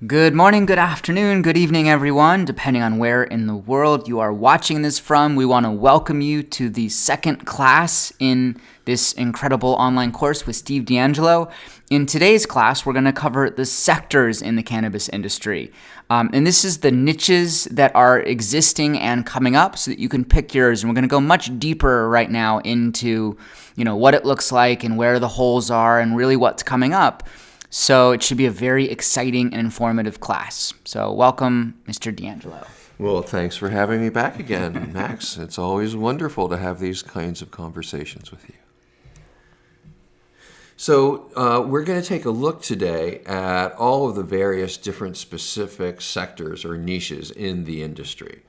Good morning, good afternoon, good evening, everyone. Depending on where in the world you are watching this from, we want to welcome you to the second class in this incredible online course with Steve D'Angelo. In today's class, we're going to cover the sectors in the cannabis industry. And this is the niches that are existing and coming up so that you can pick yours. And we're going to go much deeper right now into, what it looks like and where the holes are and really what's coming up. So it should be a very exciting and informative class. So welcome, Mr. D'Angelo. Well, thanks for having me back again, Max. It's always wonderful to have these kinds of conversations with you. So we're going to take a look today at all of the various different specific sectors or niches in the industry.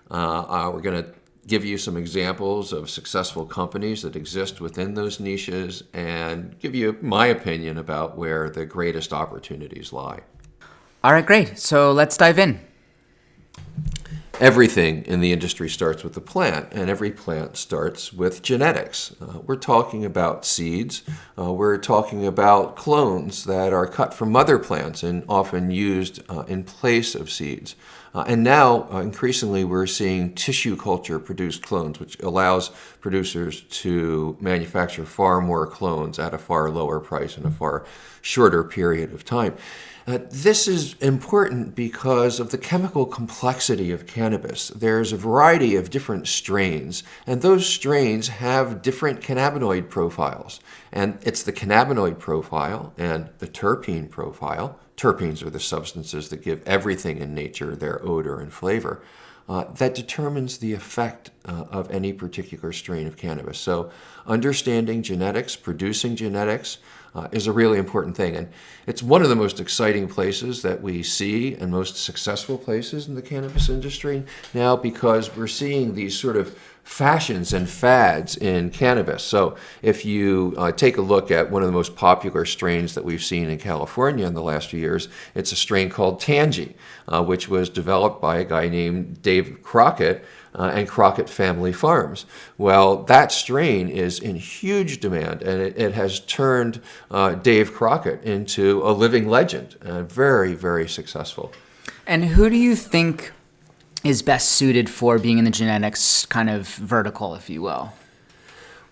We're going to give you some examples of successful companies that exist within those niches and give you my opinion about where the greatest opportunities lie. All right, great. So let's dive in. Everything in the industry starts with a plant, and every plant starts with genetics. We're talking about seeds. We're talking about clones that are cut from mother plants and often used in place of seeds. And now, increasingly, we're seeing tissue culture produced clones, which allows producers to manufacture far more clones at a far lower price in a far shorter period of time. This is important because of the chemical complexity of cannabis. There's a variety of different strains, and those strains have different cannabinoid profiles. And it's the cannabinoid profile and the terpene profile. Terpenes are the substances that give everything in nature their odor and flavor. That determines the effect of any particular strain of cannabis. So understanding genetics, producing genetics, is a really important thing. And it's one of the most exciting places that we see and most successful places in the cannabis industry now, because we're seeing these sort of fashions and fads in cannabis. So if you take a look at one of the most popular strains that we've seen in California in the last few years, it's a strain called Tangie, which was developed by a guy named Dave Crockett and Crockett Family Farms. Well, that strain is in huge demand, and it has turned Dave Crockett into a living legend, very, very successful. And who do you think is best suited for being in the genetics kind of vertical, if you will?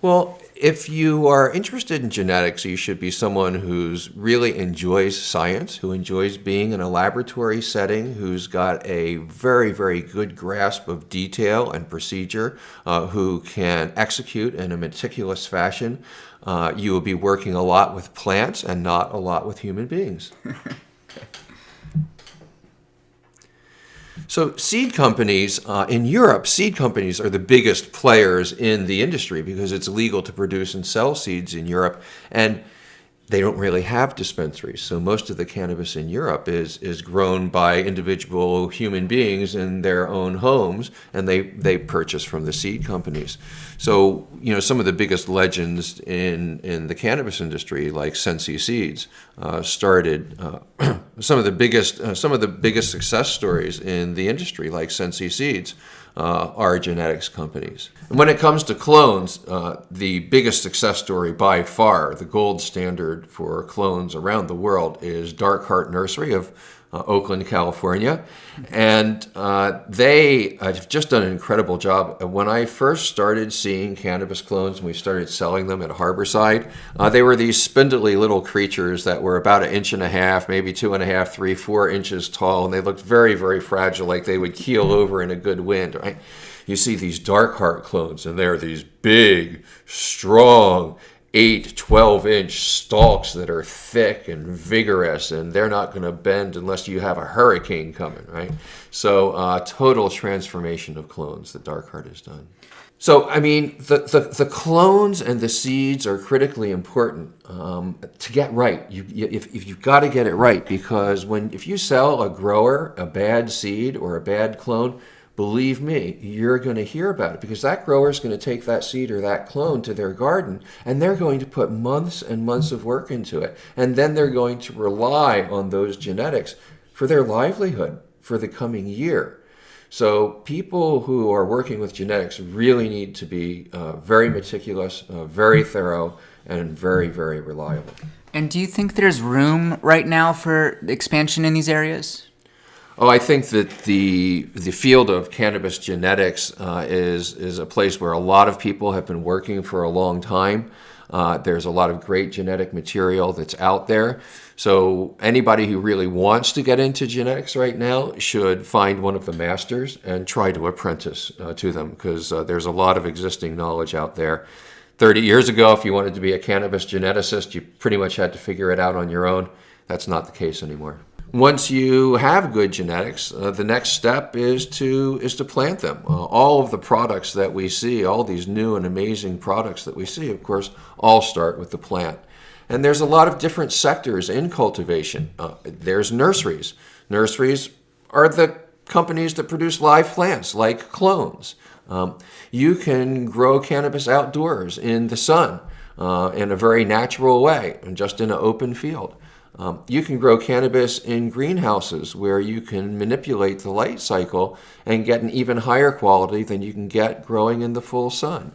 Well, if you are interested in genetics, you should be someone who's really enjoys science, who enjoys being in a laboratory setting, who's got a very, very good grasp of detail and procedure, who can execute in a meticulous fashion. You will be working a lot with plants and not a lot with human beings. So seed companies, in Europe, seed companies are the biggest players in the industry because it's legal to produce and sell seeds in Europe, and they don't really have dispensaries. So most of the cannabis in Europe is grown by individual human beings in their own homes, and they purchase from the seed companies. So, some of the biggest legends in the cannabis industry, like Sensi Seeds, started some of the biggest success stories in the industry, like Sensi Seeds, are genetics companies. And when it comes to clones, the biggest success story by far, the gold standard for clones around the world, is Dark Heart Nursery of Oakland, California. And they have just done an incredible job. When I first started seeing cannabis clones and we started selling them at Harborside, they were these spindly little creatures that were about 1.5 inches, maybe 2.5, 3, 4 inches tall, and they looked very, very fragile, like they would keel over in a good wind, right? You see these Dark Heart clones, and they're these big, strong, 8, 12-inch stalks that are thick and vigorous, and they're not going to bend unless you have a hurricane coming, right? So total transformation of clones that Dark Heart has done. So, the clones and the seeds are critically important to get right. If you've got to get it right, because if you sell a grower a bad seed or a bad clone, believe me, you're going to hear about it, because that grower is going to take that seed or that clone to their garden, and they're going to put months and months of work into it. And then they're going to rely on those genetics for their livelihood for the coming year. So people who are working with genetics really need to be very meticulous, very thorough, and very, very reliable. And do you think there's room right now for expansion in these areas? Oh, I think that the field of cannabis genetics is a place where a lot of people have been working for a long time. There's a lot of great genetic material that's out there. So anybody who really wants to get into genetics right now should find one of the masters and try to apprentice to them, because there's a lot of existing knowledge out there. 30 years ago, if you wanted to be a cannabis geneticist, you pretty much had to figure it out on your own. That's not the case anymore. Once you have good genetics, the next step is to plant them. All of the products that we see, all these new and amazing products that we see, of course, all start with the plant. And there's a lot of different sectors in cultivation. There's nurseries. Nurseries are the companies that produce live plants, like clones. You can grow cannabis outdoors in the sun in a very natural way, and just in an open field. You can grow cannabis in greenhouses where you can manipulate the light cycle and get an even higher quality than you can get growing in the full sun.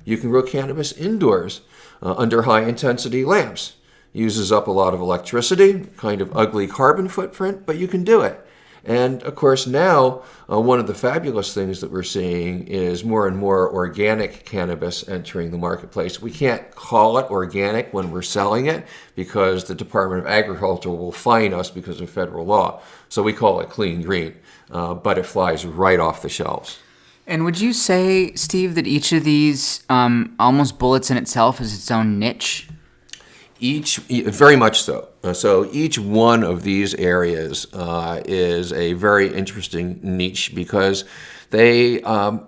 You can grow cannabis indoors under high-intensity lamps. Uses up a lot of electricity, kind of ugly carbon footprint, but you can do it. And of course now, one of the fabulous things that we're seeing is more and more organic cannabis entering the marketplace. We can't call it organic when we're selling it because the Department of Agriculture will fine us because of federal law. So we call it clean green, but it flies right off the shelves. And would you say, Steve, that each of these almost bullets in itself is its own niche? Very much so. So each one of these areas is a very interesting niche because they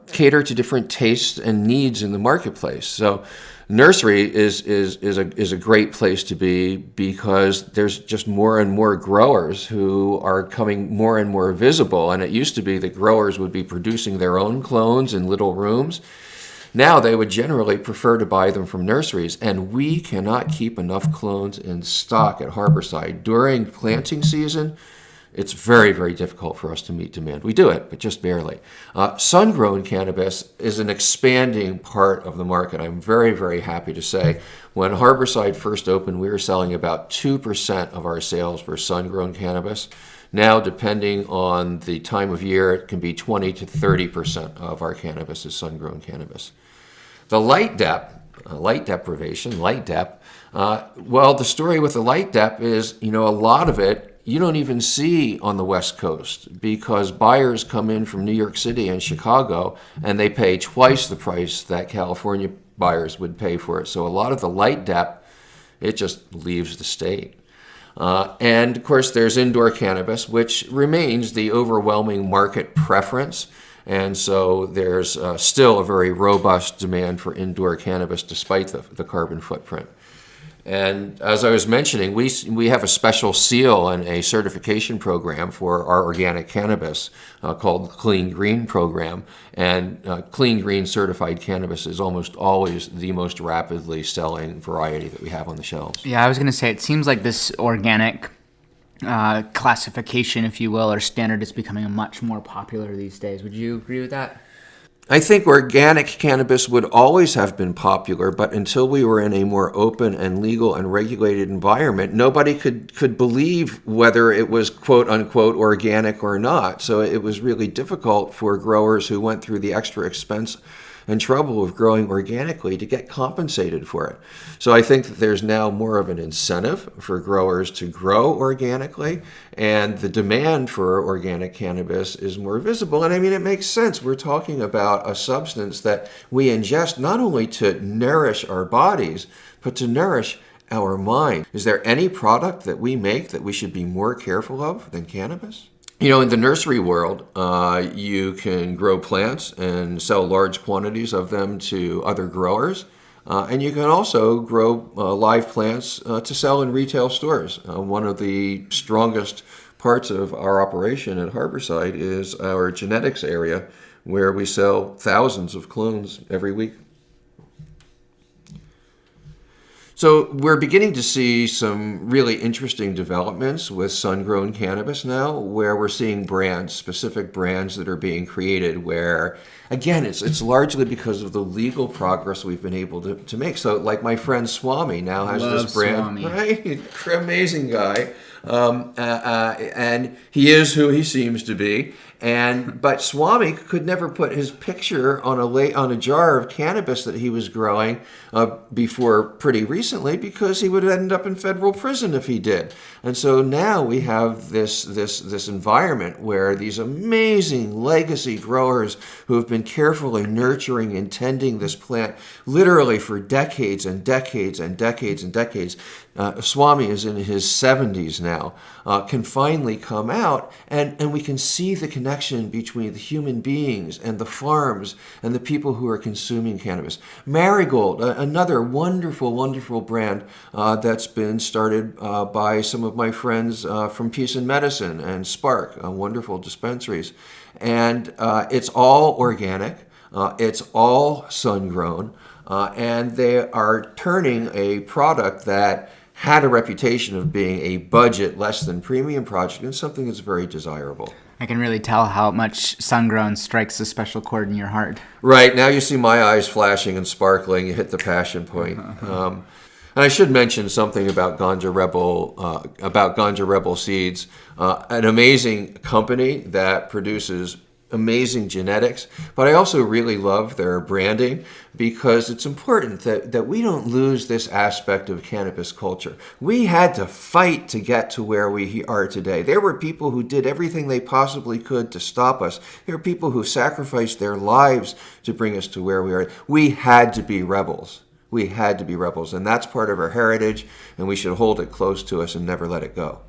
cater to different tastes and needs in the marketplace. So nursery is a great place to be because there's just more and more growers who are coming more and more visible. And it used to be that growers would be producing their own clones in little rooms. Now they would generally prefer to buy them from nurseries, and we cannot keep enough clones in stock at Harborside. During planting season, it's very, very difficult for us to meet demand. We do it, but just barely. Sun-grown cannabis is an expanding part of the market. I'm very, very happy to say when Harborside first opened, we were selling about 2% of our sales were sun-grown cannabis. Now, depending on the time of year, it can be 20 to 30% of our cannabis is sun-grown cannabis. The light deprivation, well, the story with the light dep is, a lot of it you don't even see on the West Coast because buyers come in from New York City and Chicago and they pay twice the price that California buyers would pay for it. So a lot of the light dep, it just leaves the state. And of course, there's indoor cannabis, which remains the overwhelming market preference. And so there's still a very robust demand for indoor cannabis despite the carbon footprint. And as I was mentioning, we have a special seal and a certification program for our organic cannabis called the Clean Green Program. And Clean Green certified cannabis is almost always the most rapidly selling variety that we have on the shelves. Yeah, I was going to say, it seems like this organic classification, if you will, or standard is becoming much more popular these days. Would you agree with that? I think organic cannabis would always have been popular, but until we were in a more open and legal and regulated environment, nobody could believe whether it was quote unquote organic or not. So it was really difficult for growers who went through the extra expense and trouble of growing organically to get compensated for it. So I think that there's now more of an incentive for growers to grow organically, and the demand for organic cannabis is more visible. And I mean, it makes sense. We're talking about a substance that we ingest not only to nourish our bodies, but to nourish our mind. Is there any product that we make that we should be more careful of than cannabis? In the nursery world, you can grow plants and sell large quantities of them to other growers. And you can also grow live plants to sell in retail stores. One of the strongest parts of our operation at Harborside is our genetics area, where we sell thousands of clones every week. So we're beginning to see some really interesting developments with sun-grown cannabis now, where we're seeing brands, specific brands that are being created where, again, it's largely because of the legal progress we've been able to make. So like my friend Swami now has Love this brand, Swami. right? Amazing guy. And he is who he seems to be. But Swami could never put his picture on a jar of cannabis that he was growing before pretty recently, because he would end up in federal prison if he did. And so now we have this environment where these amazing legacy growers who have been carefully nurturing and tending this plant literally for decades and decades and decades and decades. Swami is in his 70s now, can finally come out, and we can see the connection between the human beings and the farms and the people who are consuming cannabis. Marigold, another wonderful, wonderful brand that's been started by some of my friends from Peace and Medicine and Spark, wonderful dispensaries. And it's all organic, it's all sun-grown, and they are turning a product that had a reputation of being a budget, less than premium project into something that's very desirable. I can really tell how much sun-grown strikes a special chord in your heart. Right, now you see my eyes flashing and sparkling. You hit the passion point. And I should mention something about Ganja Rebel Seeds, an amazing company that produces amazing genetics, but I also really love their branding, because it's important that we don't lose this aspect of cannabis culture. We had to fight to get to where we are today. There were people who did everything they possibly could to stop us. There were people who sacrificed their lives to bring us to where we are. We had to be rebels. We had to be rebels, and that's part of our heritage, and we should hold it close to us and never let it go.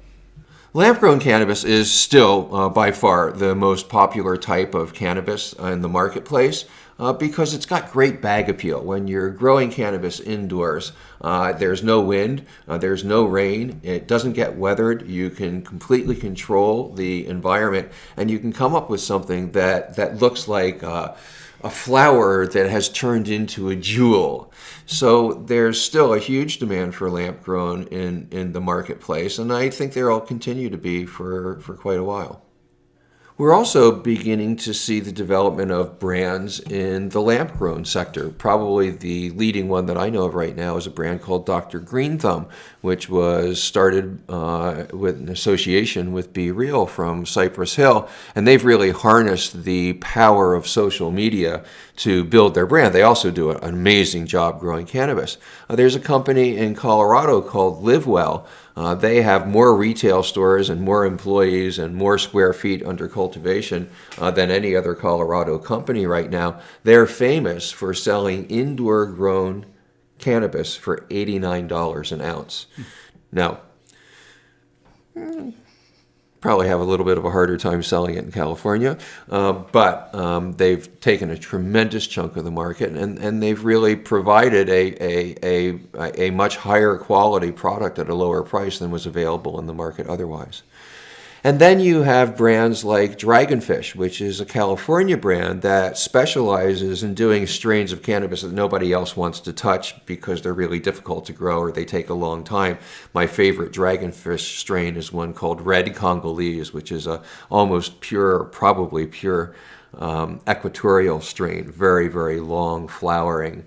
Lamp-grown cannabis is still by far the most popular type of cannabis in the marketplace because it's got great bag appeal. When you're growing cannabis indoors, there's no wind, there's no rain, it doesn't get weathered, you can completely control the environment, and you can come up with something that looks like a flower that has turned into a jewel. So there's still a huge demand for lamp grown in the marketplace, and I think there will continue to be for quite a while. We're also beginning to see the development of brands in the lamp-grown sector. Probably the leading one that I know of right now is a brand called Dr. Green Thumb, which was started with an association with Be Real from Cypress Hill, and they've really harnessed the power of social media to build their brand. They also do an amazing job growing cannabis. There's a company in Colorado called Live Well. They have more retail stores and more employees and more square feet under cultivation than any other Colorado company right now. They're famous for selling indoor grown cannabis for $89 an ounce. Now, probably have a little bit of a harder time selling it in California, but they've taken a tremendous chunk of the market, and they've really provided a much higher quality product at a lower price than was available in the market otherwise. And then you have brands like Dragonfish, which is a California brand that specializes in doing strains of cannabis that nobody else wants to touch because they're really difficult to grow or they take a long time. My favorite Dragonfish strain is one called Red Congolese, which is a almost pure, probably pure equatorial strain, very, very long flowering,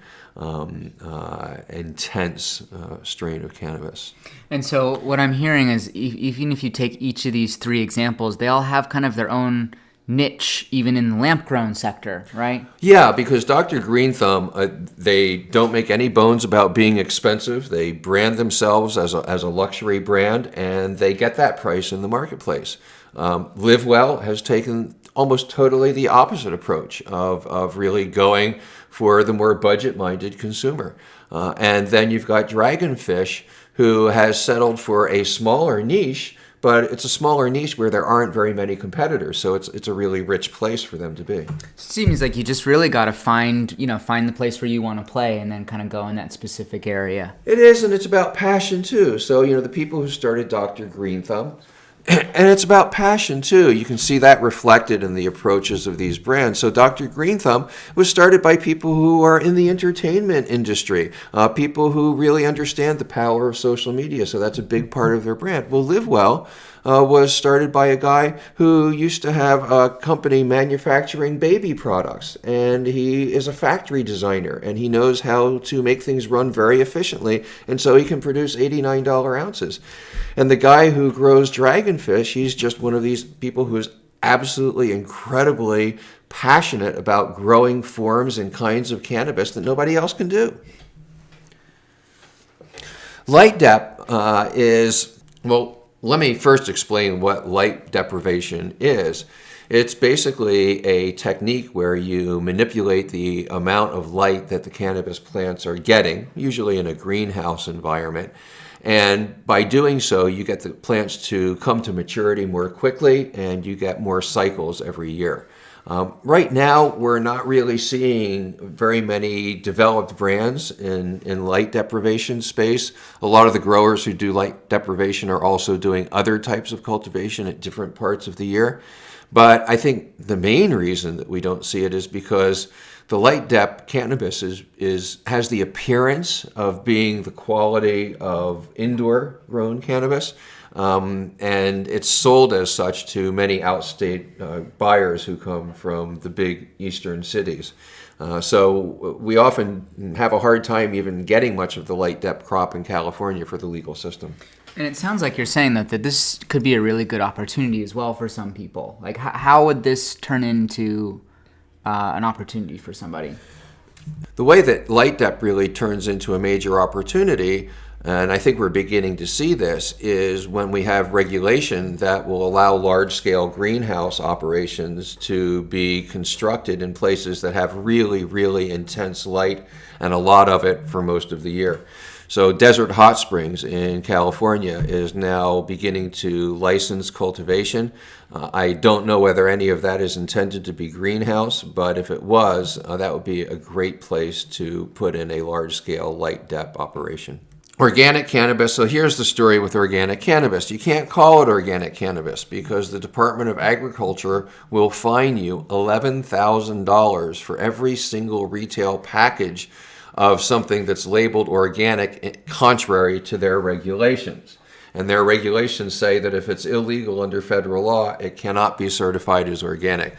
intense strain of cannabis. And so what I'm hearing is even if you take each of these three examples, they all have kind of their own niche, even in the lamp-grown sector, right? Yeah, because Dr. Green Thumb, they don't make any bones about being expensive. They brand themselves as a luxury brand, and they get that price in the marketplace. Live Well has taken almost totally the opposite approach of really going for the more budget-minded consumer. And then you've got Dragonfish, who has settled for a smaller niche, but it's a smaller niche where there aren't very many competitors, so it's a really rich place for them to be. It seems like you just really got to find the place where you want to play and then kind of go in that specific area. It is, and it's about passion too. So, the people who started Dr. Green Thumb, And it's about passion, too. You can see that reflected in the approaches of these brands. So Dr. Green Thumb was started by people who are in the entertainment industry, people who really understand the power of social media. So that's a big part of their brand. Well, Live Well was started by a guy who used to have a company manufacturing baby products. And he is a factory designer, and he knows how to make things run very efficiently. And so he can produce $89 ounces. And the guy who grows dragonfish, he's just one of these people who's absolutely incredibly passionate about growing forms and kinds of cannabis that nobody else can do. Light dep is, well, let me first explain what light deprivation is. It's basically a technique where you manipulate the amount of light that the cannabis plants are getting, usually in a greenhouse environment. And by doing so, you get the plants to come to maturity more quickly, and you get more cycles every year. Right now, we're not really seeing very many developed brands in light deprivation space. A lot of the growers who do light deprivation are also doing other types of cultivation at different parts of the year. But I think the main reason that we don't see it is because the light dep cannabis has the appearance of being the quality of indoor grown cannabis, and it's sold as such to many outstate buyers who come from the big eastern cities. So we often have a hard time even getting much of the light dep crop in California for the legal system. And it sounds like you're saying that this could be a really good opportunity as well for some people. Like, how would this turn into an opportunity for somebody? The way that light dep really turns into a major opportunity, and I think we're beginning to see this, is when we have regulation that will allow large-scale greenhouse operations to be constructed in places that have really, really intense light and a lot of it for most of the year. So Desert Hot Springs in California is now beginning to license cultivation. I don't know whether any of that is intended to be greenhouse, but if it was, that would be a great place to put in a large-scale light dep operation. Organic cannabis. So here's the story with organic cannabis. You can't call it organic cannabis because the Department of Agriculture will fine you $11,000 for every single retail package of something that's labeled organic, contrary to their regulations. And their regulations say that if it's illegal under federal law, it cannot be certified as organic.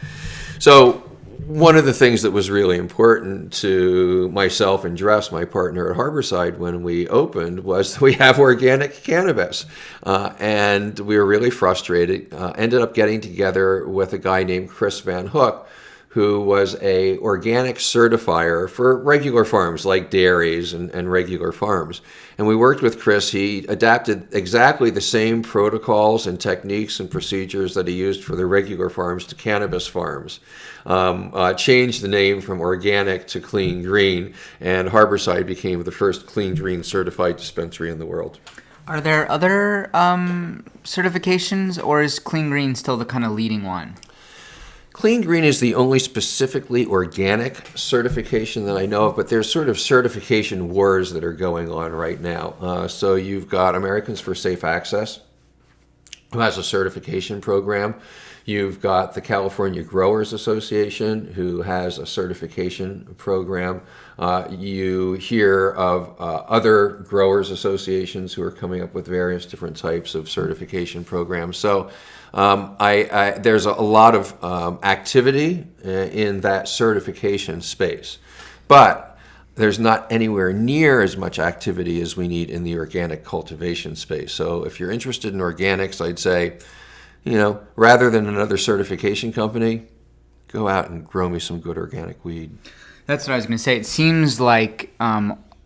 So one of the things that was really important to myself and Dress, my partner at Harborside, when we opened, was that we have organic cannabis. And we were really frustrated. Ended up getting together with a guy named Chris Van Hook, who was a organic certifier for regular farms like dairies and regular farms. And we worked with Chris. He adapted exactly the same protocols and techniques and procedures that he used for the regular farms to cannabis farms. Changed the name from organic to Clean Green, and Harborside became the first Clean Green certified dispensary in the world. Are there other certifications, or is Clean Green still the kind of leading one? Clean Green is the only specifically organic certification that I know of, but there's sort of certification wars that are going on right now. So you've got Americans for Safe Access, who has a certification program. You've got the California Growers Association, who has a certification program. You hear of other growers associations who are coming up with various different types of certification programs. So there's a lot of activity in that certification space, but there's not anywhere near as much activity as we need in the organic cultivation space. So if you're interested in organics, I'd say, rather than another certification company, go out and grow me some good organic weed. That's what I was going to say. It seems like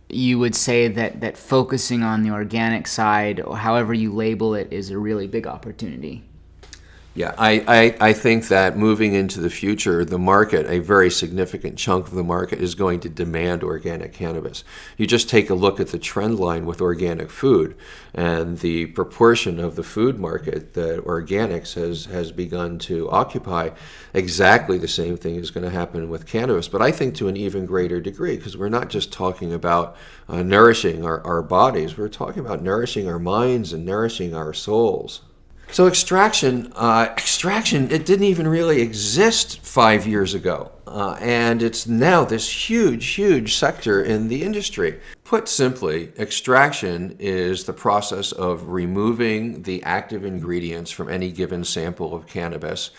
you would say that focusing on the organic side, or however you label it, is a really big opportunity. Yeah, I think that moving into the future, the market, a very significant chunk of the market, is going to demand organic cannabis. You just take a look at the trend line with organic food, and the proportion of the food market that organics has begun to occupy. Exactly the same thing is going to happen with cannabis, but I think to an even greater degree, because we're not just talking about nourishing our bodies, we're talking about nourishing our minds and nourishing our souls. So extraction, it didn't even really exist 5 years ago. And it's now this huge sector in the industry. Put simply, extraction is the process of removing the active ingredients from any given sample of cannabis,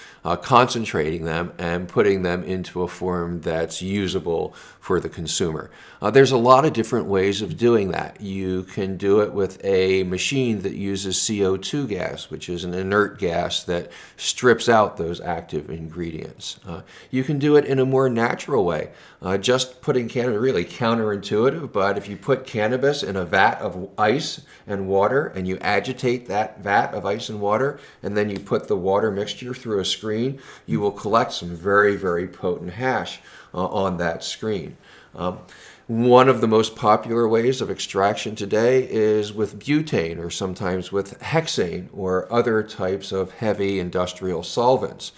concentrating them, and putting them into a form that's usable for the consumer. There's a lot of different ways of doing that. You can do it with a machine that uses CO2 gas, which is an inert gas that strips out those active ingredients. You can do it in a more natural way. Just putting cannabis, really counterintuitive, but if you put cannabis in a vat of ice and water and you agitate that vat of ice and water and then you put the water mixture through a screen, you will collect some very potent hash on that screen. One of the most popular ways of extraction today is with butane or sometimes with hexane or other types of heavy industrial solvents.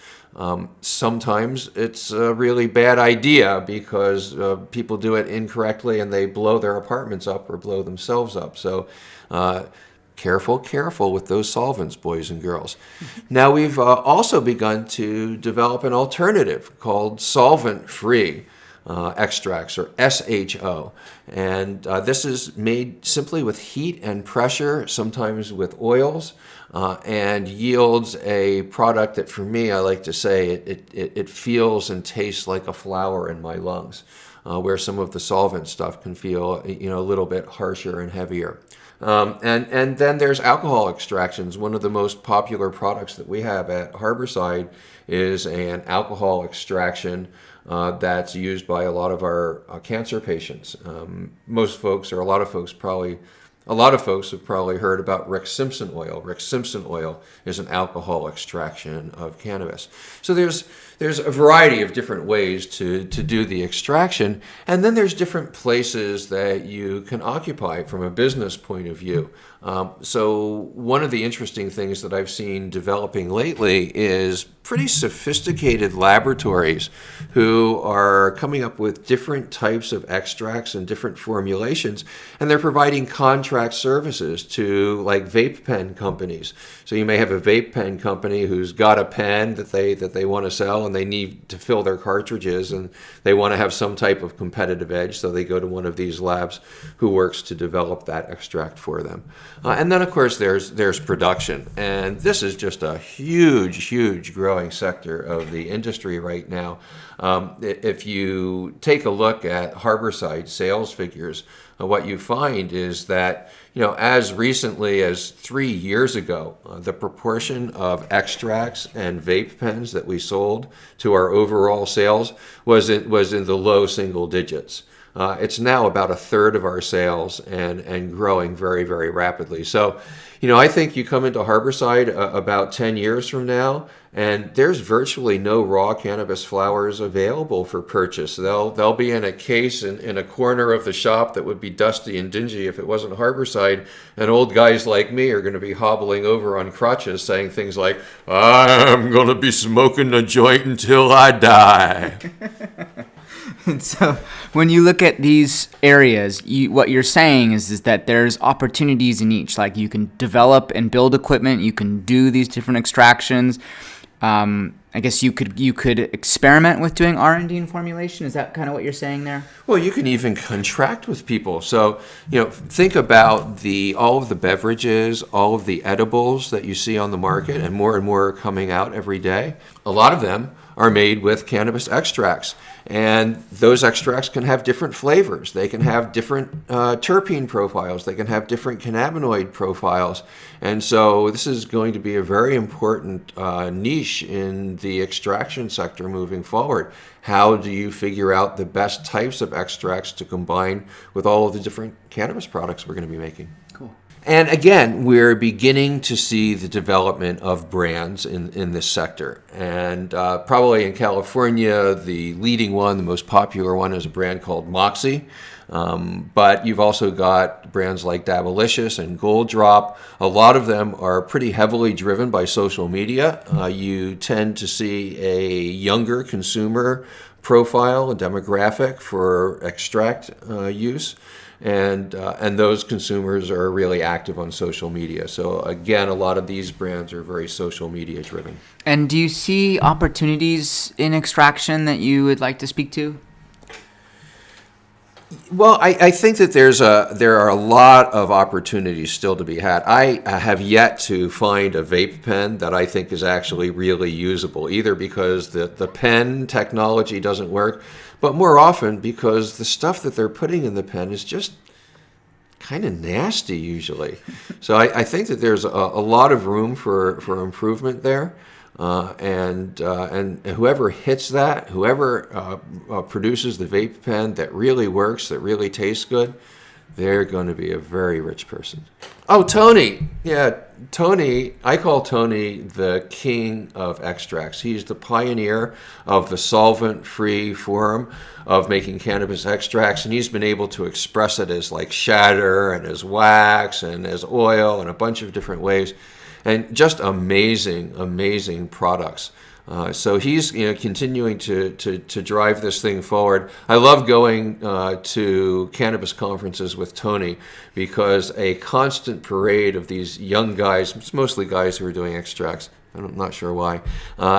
Sometimes it's a really bad idea because people do it incorrectly and they blow their apartments up or blow themselves up. So careful with those solvents, boys and girls. Now we've also begun to develop an alternative called solvent-free extracts, or SHO. And this is made simply with heat and pressure, sometimes with oils, and yields a product that, for me, I like to say it feels and tastes like a flower in my lungs, where some of the solvent stuff can feel a little bit harsher and heavier. And then there's alcohol extractions. One of the most popular products that we have at Harborside is an alcohol extraction that's used by a lot of our cancer patients. A lot of folks have probably heard about Rick Simpson oil. Rick Simpson oil is an alcohol extraction of cannabis. So there's a variety of different ways to do the extraction, and then there's different places that you can occupy from a business point of view. So one of the interesting things that I've seen developing lately is pretty sophisticated laboratories who are coming up with different types of extracts and different formulations, and they're providing contract services to like vape pen companies. So you may have a vape pen company who's got a pen that they want to sell, and they need to fill their cartridges, and they want to have some type of competitive edge, so they go to one of these labs who works to develop that extract for them. And then, of course, there's production, and this is just a huge growing sector of the industry right now. If you take a look at Harborside sales figures, what you find is that, as recently as 3 years ago, the proportion of extracts and vape pens that we sold to our overall sales was in the low single digits. It's now about a third of our sales and growing very rapidly. So, I think you come into Harborside about 10 years from now, and there's virtually no raw cannabis flowers available for purchase. They'll be in a case in a corner of the shop that would be dusty and dingy if it wasn't Harborside, and old guys like me are going to be hobbling over on crutches saying things like, "I'm going to be smoking a joint until I die." And so when you look at these areas, what you're saying is that there's opportunities in each. Like you can develop and build equipment, you can do these different extractions. I guess you could experiment with doing R&D and formulation. Is that kind of what you're saying there? Well, you can even contract with people. So, think about all of the beverages, all of the edibles that you see on the market, and more are coming out every day. A lot of them are made with cannabis extracts. And those extracts can have different flavors. They can have different terpene profiles. They can have different cannabinoid profiles. And so this is going to be a very important niche in the extraction sector moving forward. How do you figure out the best types of extracts to combine with all of the different cannabis products we're going to be making? Cool. And again, we're beginning to see the development of brands in this sector. And probably in California, the leading one, the most popular one, is a brand called Moxie. But you've also got brands like Dabalicious and Gold Drop. A lot of them are pretty heavily driven by social media. You tend to see a younger consumer profile, a demographic for extract use. and those consumers are really active on social media. So again, a lot of these brands are very social media driven. And do you see opportunities in extraction that you would like to speak to? Well, I think that there are a lot of opportunities still to be had. I have yet to find a vape pen that I think is actually really usable, either because the pen technology doesn't work, but more often because the stuff that they're putting in the pen is just kind of nasty usually. So I think that there's a lot of room for improvement there. And whoever hits that, whoever produces the vape pen that really works, that really tastes good, they're going to be a very rich person. Oh, Tony. Yeah, Tony. I call Tony the king of extracts. He's the pioneer of the solvent-free form of making cannabis extracts, and he's been able to express it as like shatter and as wax and as oil and a bunch of different ways. And just amazing products. So he's continuing to drive this thing forward. I love going to cannabis conferences with Tony because a constant parade of these young guys, it's mostly guys who are doing extracts, I'm not sure why.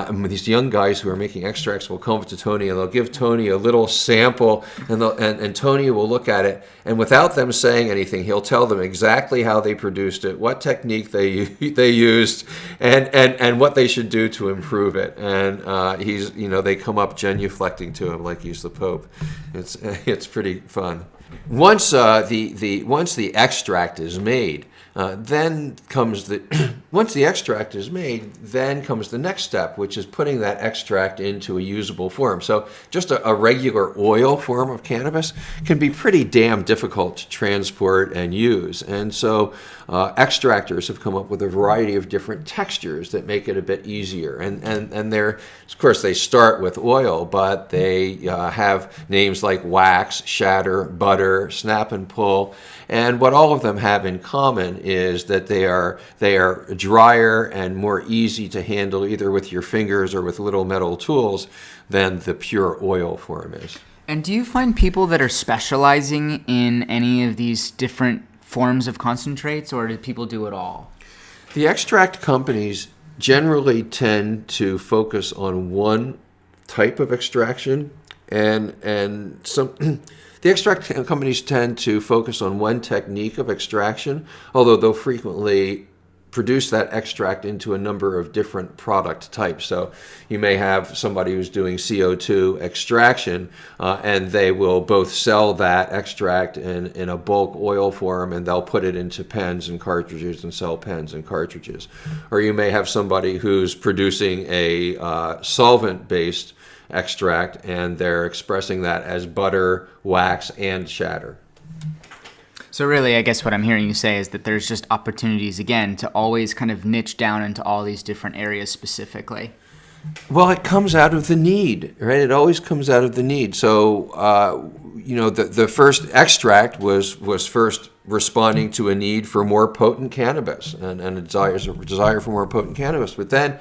These young guys who are making extracts will come up to Tony and they'll give Tony a little sample, and Tony will look at it, and without them saying anything, he'll tell them exactly how they produced it, what technique they used, and what they should do to improve it. And they come up genuflecting to him like he's the Pope. It's pretty fun. Once the extract is made. Then comes the next step, which is putting that extract into a usable form. So just a regular oil form of cannabis can be pretty damn difficult to transport and use. And so extractors have come up with a variety of different textures that make it a bit easier. And they're, of course, they start with oil, but they have names like wax, shatter, butter, snap and pull. And what all of them have in common is that they are drier and more easy to handle either with your fingers or with little metal tools than the pure oil form is. And do you find people that are specializing in any of these different forms of concentrates, or do people do it all? The extract companies generally tend to focus on one type of extraction, and some the extract companies tend to focus on one technique of extraction, although they'll frequently produce that extract into a number of different product types. So you may have somebody who's doing CO2 extraction, and they will both sell that extract in a bulk oil form, and they'll put it into pens and cartridges and sell pens and cartridges. Or you may have somebody who's producing a solvent-based extract, and they're expressing that as butter, wax, and shatter. So really, I guess what I'm hearing you say is that there's just opportunities, again, to always kind of niche down into all these different areas specifically. Well, it comes out of the need, right? It always comes out of the need. So, the first extract was first responding to a need for more potent cannabis and a desire for more potent cannabis. But then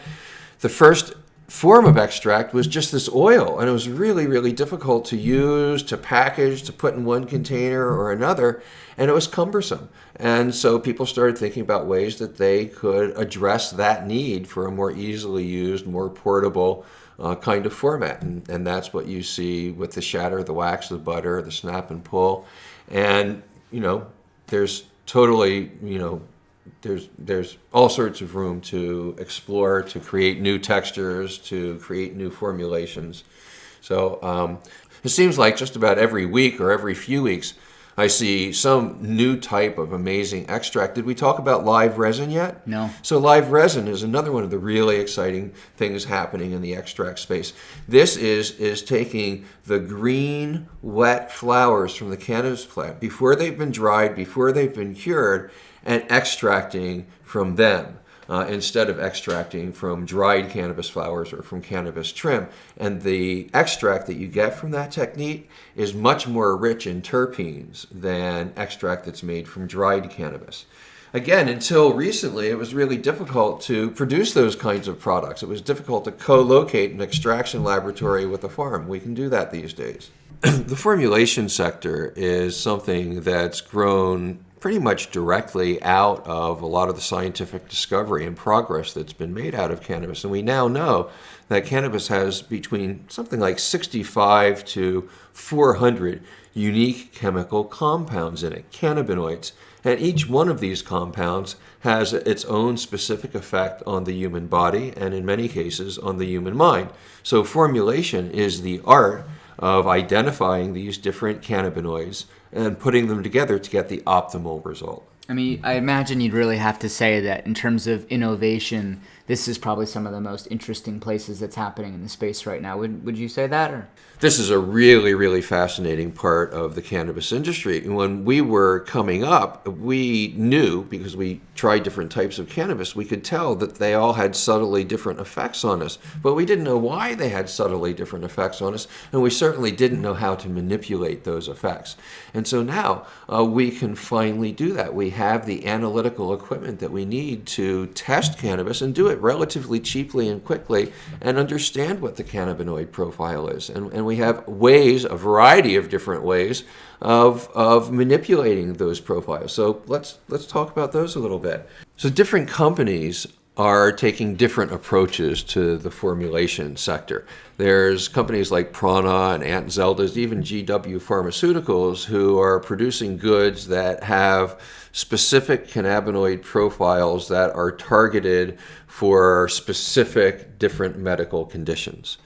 the first form of extract was just this oil, and it was really, really difficult to use, to package, to put in one container or another, and it was cumbersome. And so people started thinking about ways that they could address that need for a more easily used, more portable kind of format. And that's what you see with the shatter, the wax, the butter, the snap and pull. And, there's totally, there's all sorts of room to explore, to create new textures, to create new formulations. So it seems like just about every week or every few weeks, I see some new type of amazing extract. Did we talk about live resin yet? No. So live resin is another one of the really exciting things happening in the extract space. This is taking the green, wet flowers from the cannabis plant before they've been dried, before they've been cured, and extracting from them instead of extracting from dried cannabis flowers or from cannabis trim. And the extract that you get from that technique is much more rich in terpenes than extract that's made from dried cannabis. Again, until recently, it was really difficult to produce those kinds of products. It was difficult to co-locate an extraction laboratory with a farm. We can do that these days. The formulation sector is something that's grown pretty much directly out of a lot of the scientific discovery and progress that's been made out of cannabis. And we now know that cannabis has between something like 65 to 400 unique chemical compounds in it, cannabinoids. And each one of these compounds has its own specific effect on the human body and in many cases on the human mind. So formulation is the art of identifying these different cannabinoids and putting them together to get the optimal result. I mean, I imagine you'd really have to say that in terms of innovation, this is probably some of the most interesting places that's happening in the space right now. Would you say that? Or? This is a really, really fascinating part of the cannabis industry. And when we were coming up, we knew, because we tried different types of cannabis, we could tell that they all had subtly different effects on us. But we didn't know why they had subtly different effects on us, and we certainly didn't know how to manipulate those effects. And so now we can finally do that. We have the analytical equipment that we need to test cannabis and do it relatively cheaply and quickly and understand what the cannabinoid profile is. And we have ways, a variety of different ways of manipulating those profiles. So let's talk about those a little bit. So different companies are taking different approaches to the formulation sector. There's companies like Prana and Aunt Zelda's, even GW Pharmaceuticals, who are producing goods that have specific cannabinoid profiles that are targeted for specific different medical conditions.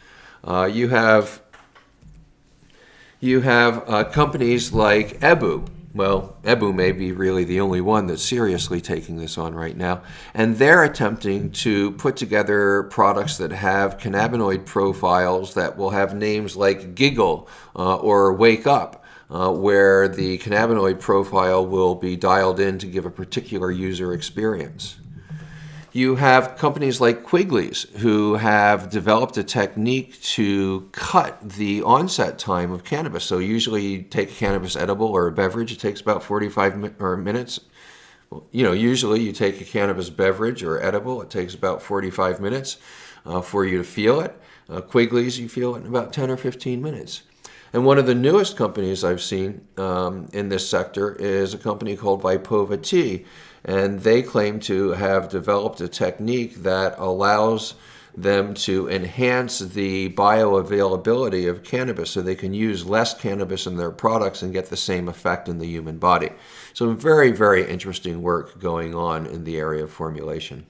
You have companies like Ebu. Well, Ebu may be really the only one that's seriously taking this on right now. And they're attempting to put together products that have cannabinoid profiles that will have names like Giggle or Wake Up, where the cannabinoid profile will be dialed in to give a particular user experience. You have companies like Quigley's who have developed a technique to cut the onset time of cannabis. So usually you take a cannabis edible or a beverage, it takes about 45 minutes. Usually you take a cannabis beverage or edible, it takes about 45 minutes for you to feel it. Quigley's, you feel it in about 10 or 15 minutes. And one of the newest companies I've seen in this sector is a company called Vipova Tea. And they claim to have developed a technique that allows them to enhance the bioavailability of cannabis so they can use less cannabis in their products and get the same effect in the human body. So very, very interesting work going on in the area of formulation.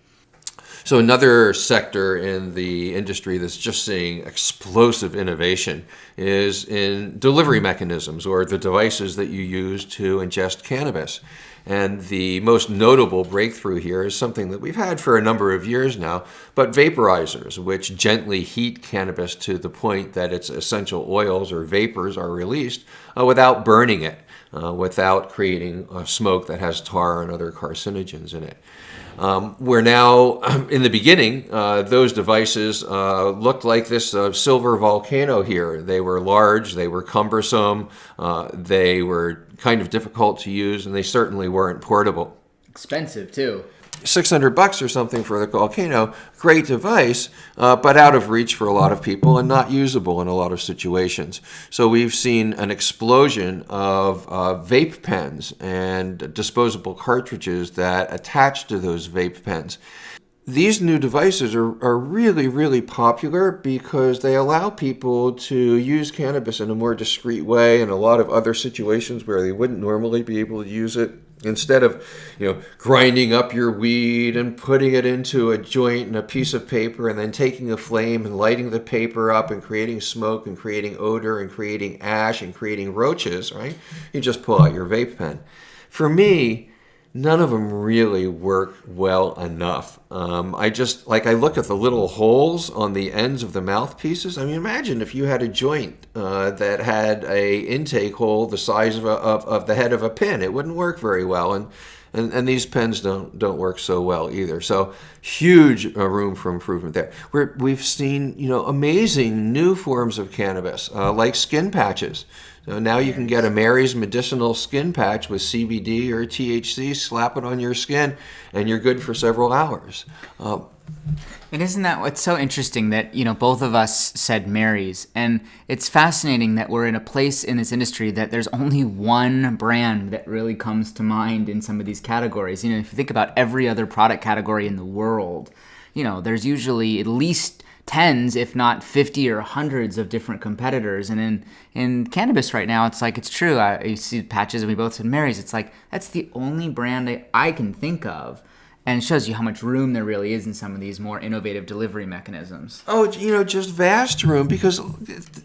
So another sector in the industry that's just seeing explosive innovation is in delivery mechanisms, or the devices that you use to ingest cannabis. And the most notable breakthrough here is something that we've had for a number of years now, but vaporizers, which gently heat cannabis to the point that its essential oils or vapors are released without burning it, without creating smoke that has tar and other carcinogens in it. We're now, in the beginning, those devices looked like this silver volcano here. They were large, they were cumbersome, they were kind of difficult to use, and they certainly weren't portable. Expensive, too. $600 or something for the volcano, great device, but out of reach for a lot of people and not usable in a lot of situations. So we've seen an explosion of vape pens and disposable cartridges that attach to those vape pens. These new devices are really, really popular because they allow people to use cannabis in a more discreet way in a lot of other situations where they wouldn't normally be able to use it. Instead of, grinding up your weed and putting it into a joint and a piece of paper and then taking a flame and lighting the paper up and creating smoke and creating odor and creating ash and creating roaches, right? You just pull out your vape pen. For me, none of them really work well enough. I look at the little holes on the ends of the mouthpieces. I mean, imagine if you had a joint that had a intake hole the size of the head of a pin. It wouldn't work very well, and these pens don't work so well either. So huge room for improvement there. We've seen amazing new forms of cannabis like skin patches. So now you can get a Mary's medicinal skin patch with CBD or THC, slap it on your skin, and you're good for several hours. And isn't that what's so interesting that, both of us said Mary's, and it's fascinating that we're in a place in this industry that there's only one brand that really comes to mind in some of these categories. If you think about every other product category in the world, there's usually at least tens, if not 50 or hundreds of different competitors. And in cannabis right now, it's true. You see patches and we both said Mary's. It's like, that's the only brand I can think of. And it shows you how much room there really is in some of these more innovative delivery mechanisms. Oh, just vast room, because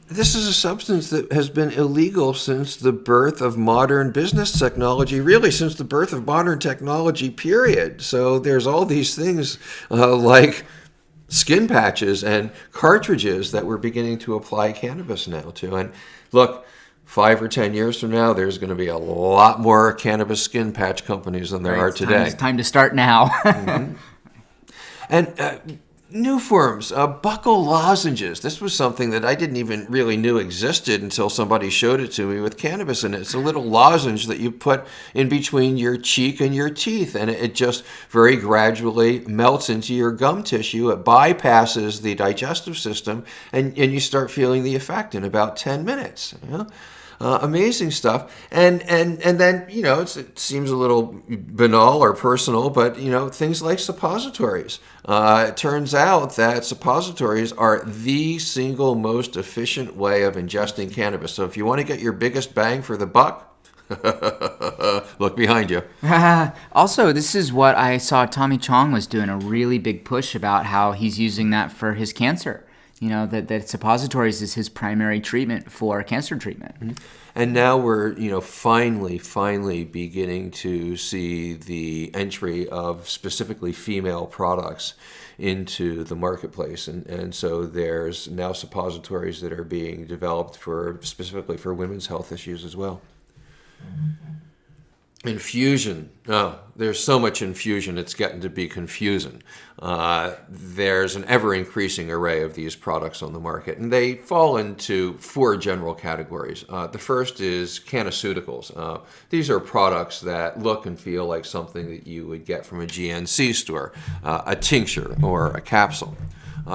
this is a substance that has been illegal since the birth of modern business technology, really since the birth of modern technology, period. So there's all these things like skin patches and cartridges that we're beginning to apply cannabis now to. And look, 5 or 10 years from now, there's going to be a lot more cannabis skin patch companies than there are today. It's time to start now. Mm-hmm. And new forms, buccal lozenges. This was something that I didn't even really knew existed until somebody showed it to me with cannabis in it. It's a little lozenge that you put in between your cheek and your teeth, and it just very gradually melts into your gum tissue. It bypasses the digestive system, and you start feeling the effect in about 10 minutes. Amazing stuff. And then, it seems a little banal or personal, but, things like suppositories. It turns out that suppositories are the single most efficient way of ingesting cannabis. So if you want to get your biggest bang for the buck, look behind you. Also, this is what I saw Tommy Chong was doing a really big push about, how he's using that for his cancer. That suppositories is his primary treatment for cancer treatment. Mm-hmm. And now we're, finally beginning to see the entry of specifically female products into the marketplace. And so there's now suppositories that are being developed specifically for women's health issues as well. Infusion. Oh, there's so much infusion, it's getting to be confusing. There's an ever-increasing array of these products on the market, and they fall into 4 general categories. The first is cannaceuticals. These are products that look and feel like something that you would get from a GNC store, a tincture or a capsule.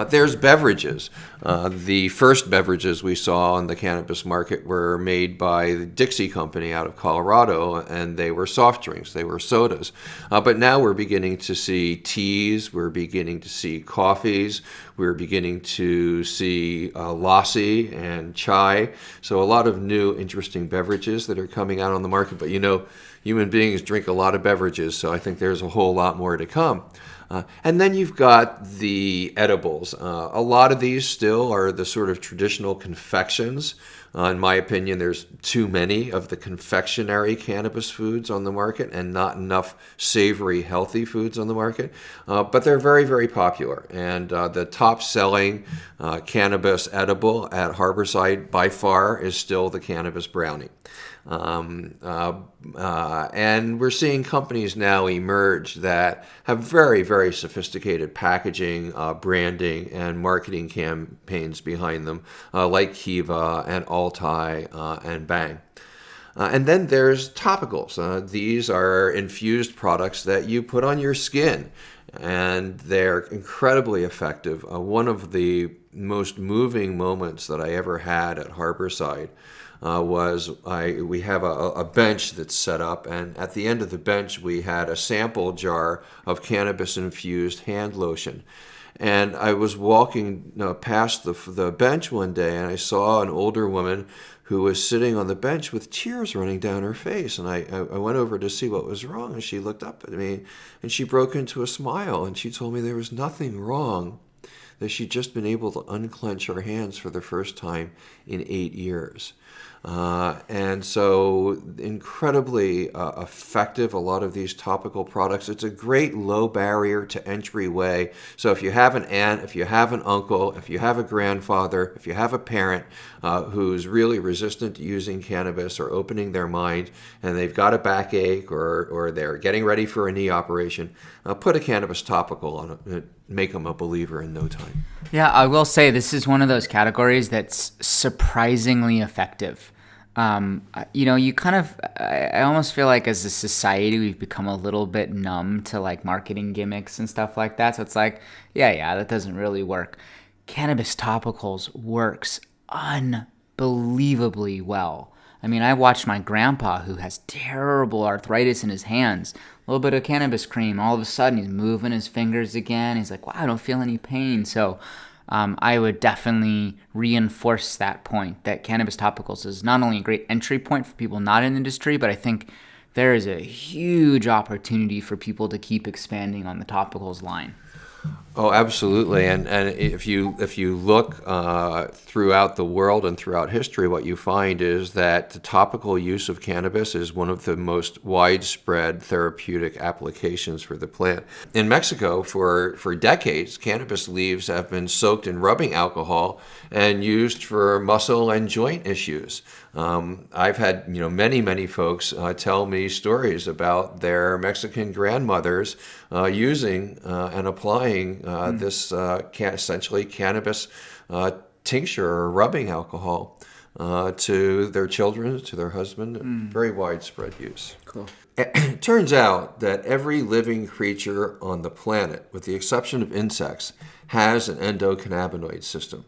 There's beverages. The first beverages we saw on the cannabis market were made by the Dixie Company out of Colorado, and they were soft drinks, they were sodas. But now we're beginning to see teas, we're beginning to see coffees, we're beginning to see lassi and chai. So a lot of new interesting beverages that are coming out on the market. But human beings drink a lot of beverages, so I think there's a whole lot more to come. And then you've got the edibles. A lot of these still are the sort of traditional confections. In my opinion, there's too many of the confectionery cannabis foods on the market and not enough savory, healthy foods on the market. But they're very, very popular. And the top-selling cannabis edible at Harborside by far is still the cannabis brownie. And we're seeing companies now emerge that have very, very sophisticated packaging, branding, and marketing campaigns behind them, like Kiva and Altai and Bang. And then there's topicals. These are infused products that you put on your skin, and they're incredibly effective. One of the most moving moments that I ever had at Harborside we have a bench that's set up, and at the end of the bench we had a sample jar of cannabis-infused hand lotion. And I was walking past the bench one day, and I saw an older woman who was sitting on the bench with tears running down her face. And I went over to see what was wrong, and she looked up at me, and she broke into a smile, and she told me there was nothing wrong, that she'd just been able to unclench her hands for the first time in 8 years. And so incredibly effective, a lot of these topical products. It's a great low barrier to entry way. So if you have an aunt, if you have an uncle, if you have a grandfather, if you have a parent who's really resistant to using cannabis or opening their mind, and they've got a backache or they're getting ready for a knee operation, put a cannabis topical on it. Make them a believer in no time. Yeah, I will say this is one of those categories that's surprisingly effective. You kind of, I almost feel like as a society, we've become a little bit numb to like marketing gimmicks and stuff like that. So it's like, yeah, that doesn't really work. Cannabis topicals works unbelievably well. I mean, I watched my grandpa who has terrible arthritis in his hands. A little bit of cannabis cream, all of a sudden he's moving his fingers again. He's like, wow, I don't feel any pain. So I would definitely reinforce that point that cannabis topicals is not only a great entry point for people not in the industry, but I think there is a huge opportunity for people to keep expanding on the topicals line. Oh, absolutely. And if you look throughout the world and throughout history, what you find is that the topical use of cannabis is one of the most widespread therapeutic applications for the plant. In Mexico, for decades, cannabis leaves have been soaked in rubbing alcohol and used for muscle and joint issues. I've had many folks tell me stories about their Mexican grandmothers using and applying this essentially cannabis tincture or rubbing alcohol to their children, to their husband. Very widespread use. Cool. It turns out that every living creature on the planet, with the exception of insects, has an endocannabinoid system.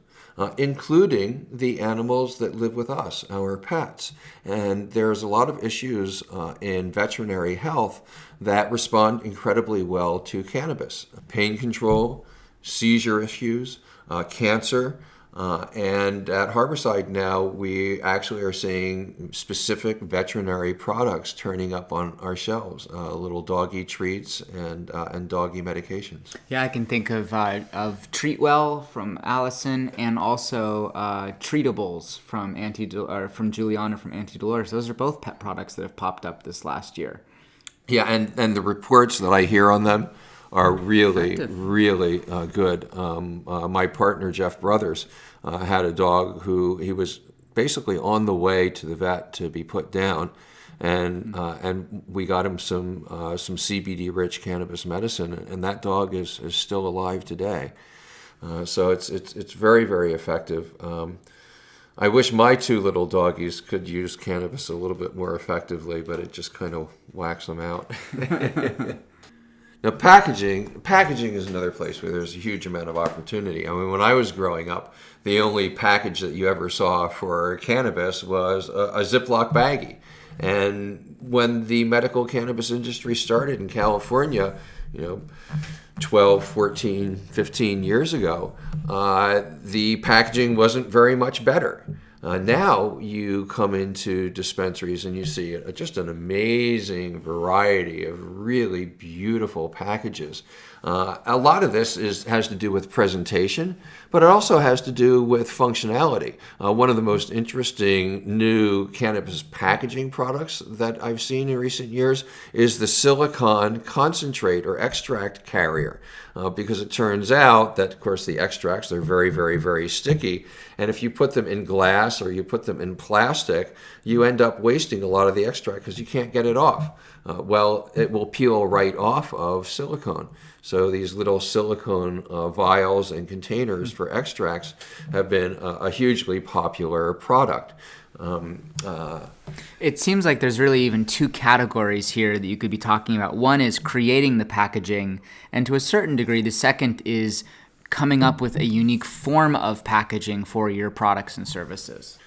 Including the animals that live with us, our pets. And there's a lot of issues in veterinary health that respond incredibly well to cannabis. Pain control, seizure issues, cancer. And at Harborside now, we actually are seeing specific veterinary products turning up on our shelves, little doggy treats and doggy medications. Yeah, I can think of Treatwell from Allison, and also Treatables from Juliana from Auntie Dolores. Those are both pet products that have popped up this last year. Yeah, and the reports that I hear on them are really, Effective. really good. My partner, Jeff Brothers, had a dog who he was basically on the way to the vet to be put down, and we got him some CBD-rich cannabis medicine, and that dog is still alive today. So it's very, very effective. I wish my two little doggies could use cannabis a little bit more effectively, but it just kind of whacks them out. Now, packaging is another place where there's a huge amount of opportunity. I mean, when I was growing up, the only package that you ever saw for cannabis was a Ziploc baggie. And when the medical cannabis industry started in California, 12, 14, 15 years ago, the packaging wasn't very much better. Now you come into dispensaries and you see just an amazing variety of really beautiful packages. A lot of this has to do with presentation, but it also has to do with functionality. One of the most interesting new cannabis packaging products that I've seen in recent years is the silicone concentrate or extract carrier. Because it turns out that, of course, the extracts, they're very, very, very sticky. And if you put them in glass or you put them in plastic, you end up wasting a lot of the extract because you can't get it off. It will peel right off of silicone. So these little silicone vials and containers for extracts have been a hugely popular product. It seems like there's really even two categories here that you could be talking about. One is creating the packaging, and to a certain degree, the second is coming up with a unique form of packaging for your products and services.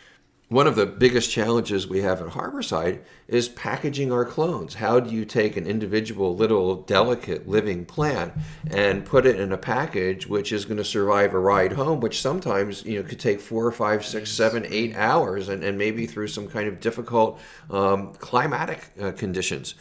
One of the biggest challenges we have at Harborside is packaging our clones. How do you take an individual little delicate living plant and put it in a package which is going to survive a ride home, which sometimes could take 4 or 5, 6, 7, 8 hours, and maybe through some kind of difficult climatic conditions.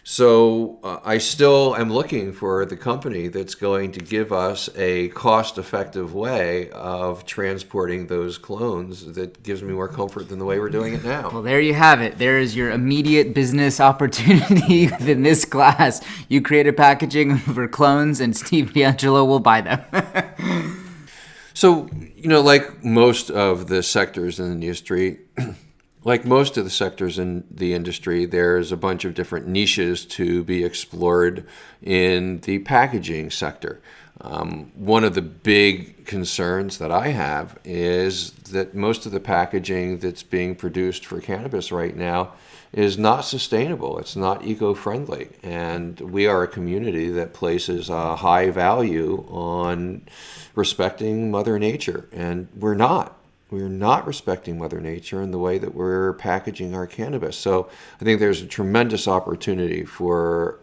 So I still am looking for the company that's going to give us a cost-effective way of transporting those clones that gives me more comfort than the way we're doing it now. Well, there you have it. There is your immediate business opportunity within this class. You create a packaging for clones, and Steve D'Angelo will buy them. So, like most of the sectors in the industry, like most of the sectors in the industry, there's a bunch of different niches to be explored in the packaging sector. One of the big concerns that I have is that most of the packaging that's being produced for cannabis right now is not sustainable. It's not eco-friendly. And we are a community that places a high value on respecting Mother Nature. And we're not. We're not respecting Mother Nature in the way that we're packaging our cannabis. So I think there's a tremendous opportunity for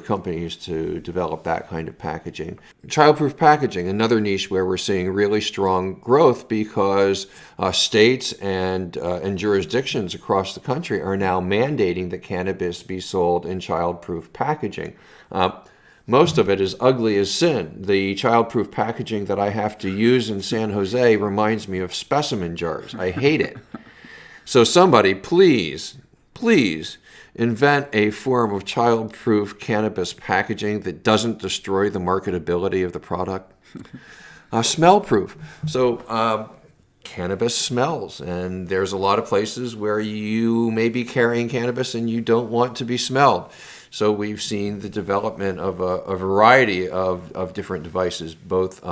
companies to develop that kind of packaging. Childproof packaging, another niche where we're seeing really strong growth because states and jurisdictions across the country are now mandating that cannabis be sold in childproof packaging. Most of it is ugly as sin. The childproof packaging that I have to use in San Jose reminds me of specimen jars. I hate it. So somebody, please invent a form of childproof cannabis packaging that doesn't destroy the marketability of the product. Smell-proof. So cannabis smells, and there's a lot of places where you may be carrying cannabis and you don't want to be smelled. So we've seen the development of a variety of different devices, both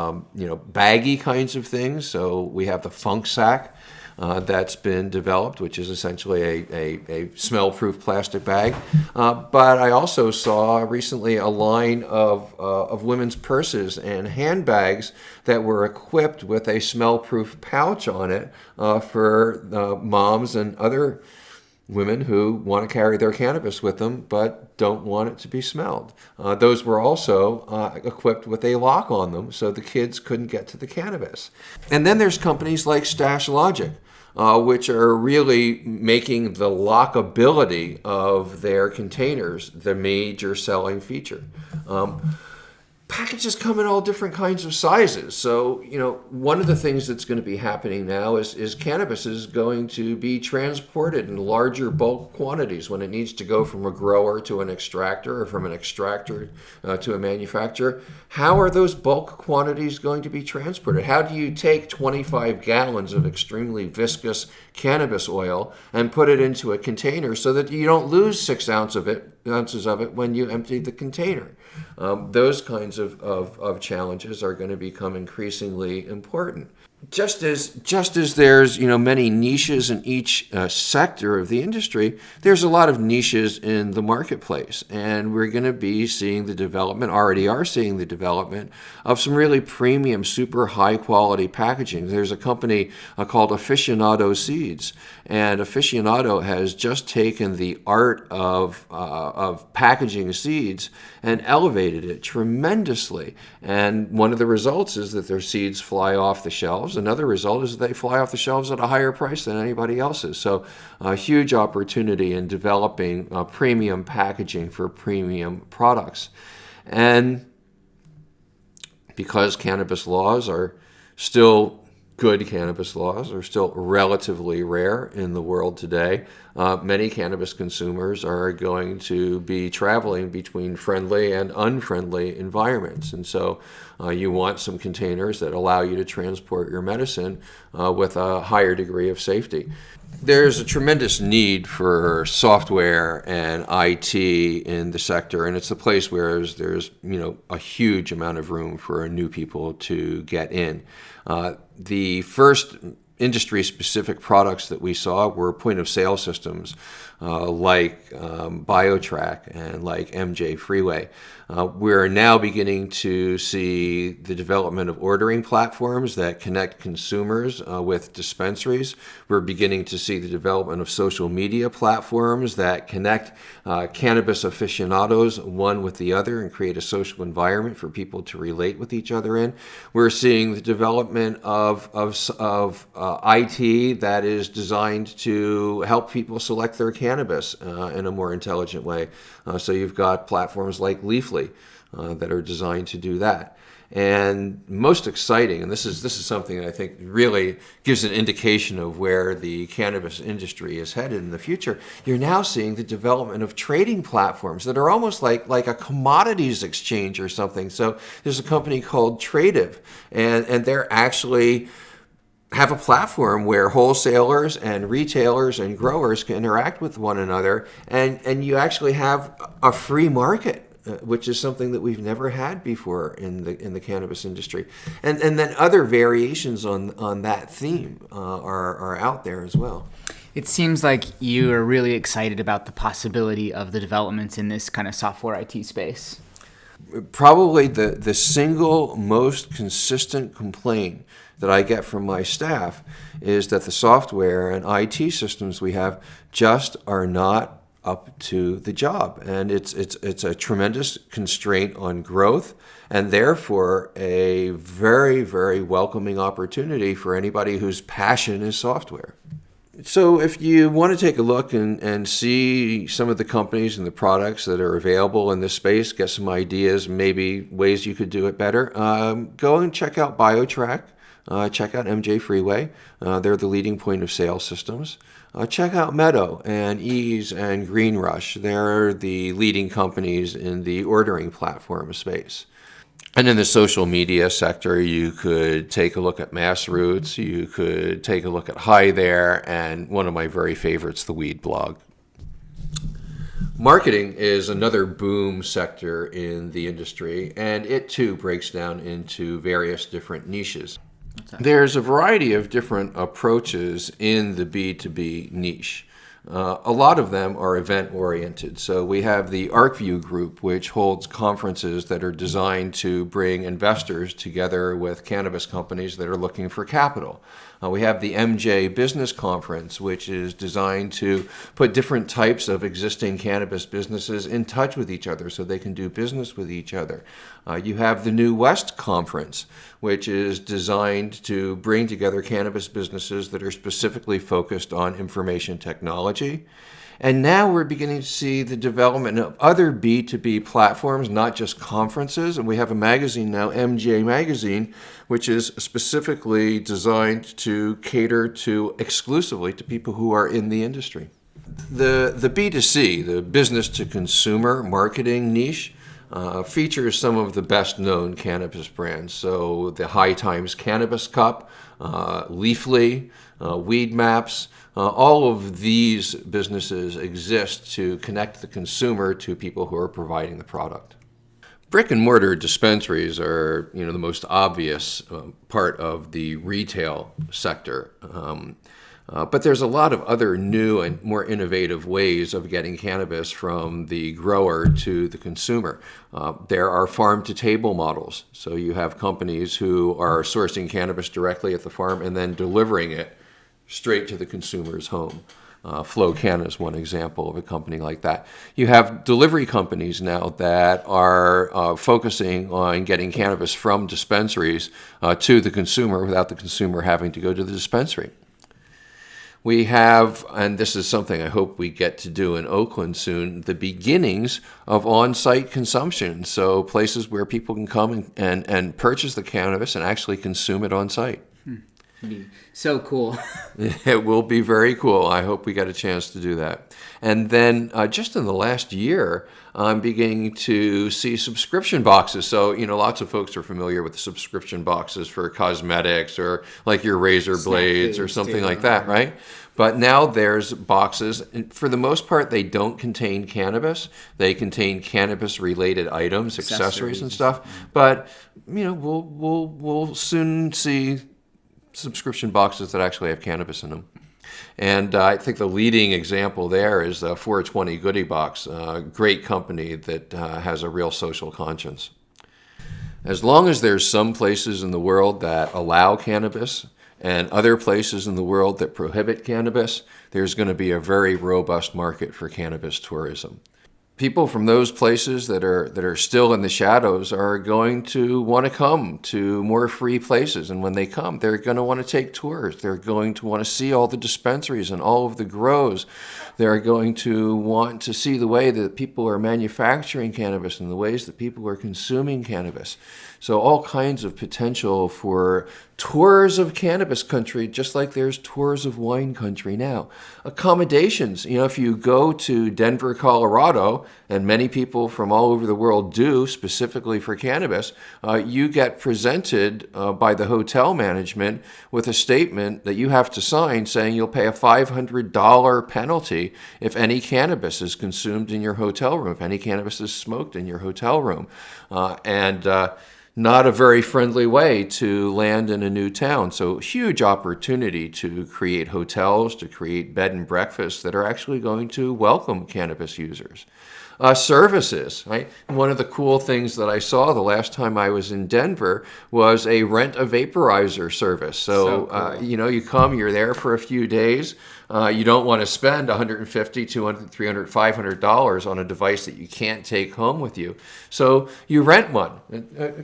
baggy kinds of things. So we have the Funk Sack that's been developed, which is essentially a smell-proof plastic bag. But I also saw recently a line of women's purses and handbags that were equipped with a smell-proof pouch on it for moms and other women who want to carry their cannabis with them but don't want it to be smelled. Those were also equipped with a lock on them so the kids couldn't get to the cannabis. And then there's companies like Stash Logic, which are really making the lockability of their containers the major selling feature. Packages come in all different kinds of sizes. So, one of the things that's going to be happening now is cannabis is going to be transported in larger bulk quantities when it needs to go from a grower to an extractor or from an extractor to a manufacturer. How are those bulk quantities going to be transported? How do you take 25 gallons of extremely viscous cannabis oil and put it into a container so that you don't lose 6 ounces of it when you empty the container? Those kinds of challenges are going to become increasingly important. Just as there's many niches in each sector of the industry, there's a lot of niches in the marketplace, and we're going to be seeing the development, already are seeing the development of some really premium, super high quality packaging. There's a company called Aficionado Seeds, and Aficionado has just taken the art of packaging seeds and elevated it tremendously. And one of the results is that their seeds fly off the shelves. Another result is that they fly off the shelves at a higher price than anybody else's. So a huge opportunity in developing premium packaging for premium products. And because cannabis laws are still good cannabis laws are still relatively rare in the world today. Many cannabis consumers are going to be traveling between friendly and unfriendly environments. And so you want some containers that allow you to transport your medicine with a higher degree of safety. There's a tremendous need for software and IT in the sector, and it's a place where there's a huge amount of room for new people to get in. The first industry-specific products that we saw were point-of-sale systems like BioTrack and like MJ Freeway. We're now beginning to see the development of ordering platforms that connect consumers with dispensaries. We're beginning to see the development of social media platforms that connect cannabis aficionados one with the other and create a social environment for people to relate with each other in. We're seeing the development of IT that is designed to help people select their cannabis in a more intelligent way. So you've got platforms like Leafly that are designed to do that. And most exciting, and this is something that I think really gives an indication of where the cannabis industry is headed in the future, you're now seeing the development of trading platforms that are almost like a commodities exchange or something. So there's a company called Tradive, and they're actually have a platform where wholesalers and retailers and growers can interact with one another, and you actually have a free market which is something that we've never had before in the cannabis industry. And then other variations on that theme are out there as well. It seems like you are really excited about the possibility of the developments in this kind of software IT space. Probably the single most consistent complaint that I get from my staff is that the software and IT systems we have just are not up to the job. And it's a tremendous constraint on growth, and therefore a very, very welcoming opportunity for anybody whose passion is software. So if you want to take a look and see some of the companies and the products that are available in this space, get some ideas, maybe ways you could do it better, go and check out BioTrack. Check out MJ Freeway. They're the leading point of sale systems. Check out Meadow and Ease and GreenRush. They're the leading companies in the ordering platform space. And in the social media sector, you could take a look at Massroots, you could take a look at Hi There, and one of my very favorites, the Weed Blog. Marketing is another boom sector in the industry, and it too breaks down into various different niches. There's a variety of different approaches in the B2B niche. A lot of them are event-oriented. So we have the ArcView Group, which holds conferences that are designed to bring investors together with cannabis companies that are looking for capital. We have the MJ Business Conference, which is designed to put different types of existing cannabis businesses in touch with each other so they can do business with each other. You have the New West Conference, which is designed to bring together cannabis businesses that are specifically focused on information technology. And now we're beginning to see the development of other B2B platforms, not just conferences. And we have a magazine now, MJ Magazine, which is specifically designed to cater to exclusively to people who are in the industry. The B2C, the business to consumer marketing niche, features some of the best known cannabis brands. So the High Times Cannabis Cup, Leafly, Weed Maps, all of these businesses exist to connect the consumer to people who are providing the product. Brick and mortar dispensaries are, the most obvious part of the retail sector. But there's a lot of other new and more innovative ways of getting cannabis from the grower to the consumer. There are farm-to-table models. So you have companies who are sourcing cannabis directly at the farm and then delivering it straight to the consumer's home. Flowcan is one example of a company like that. You have delivery companies now that are focusing on getting cannabis from dispensaries to the consumer without the consumer having to go to the dispensary. We have, and this is something I hope we get to do in Oakland soon, the beginnings of on-site consumption. So places where people can come and purchase the cannabis and actually consume it on-site. So cool. It will be very cool. I hope we get a chance to do that. And then just in the last year, I'm beginning to see subscription boxes. So, lots of folks are familiar with the subscription boxes for cosmetics or like your razor blades or something like that, right? But now there's boxes. And for the most part, they don't contain cannabis. They contain cannabis-related items, accessories and stuff. But, we'll soon see subscription boxes that actually have cannabis in them. And I think the leading example there is the 420 Goodie Box, a great company that has a real social conscience. As long as there's some places in the world that allow cannabis and other places in the world that prohibit cannabis, there's going to be a very robust market for cannabis tourism. People from those places that are still in the shadows are going to want to come to more free places. And when they come, they're going to want to take tours. They're going to want to see all the dispensaries and all of the grows. They're going to want to see the way that people are manufacturing cannabis and the ways that people are consuming cannabis. So all kinds of potential for tours of cannabis country, just like there's tours of wine country now. Accommodations, if you go to Denver, Colorado, and many people from all over the world do, specifically for cannabis, you get presented by the hotel management with a statement that you have to sign saying you'll pay a $500 penalty if any cannabis is consumed in your hotel room, if any cannabis is smoked in your hotel room. And not a very friendly way to land in a new town. So huge opportunity to create hotels, to create bed and breakfasts that are actually going to welcome cannabis users. Services, right? One of the cool things that I saw the last time I was in Denver was a rent a vaporizer service. So cool. You come, you're there for a few days. You don't want to spend $150, $200, $300, $500 on a device that you can't take home with you. So you rent one.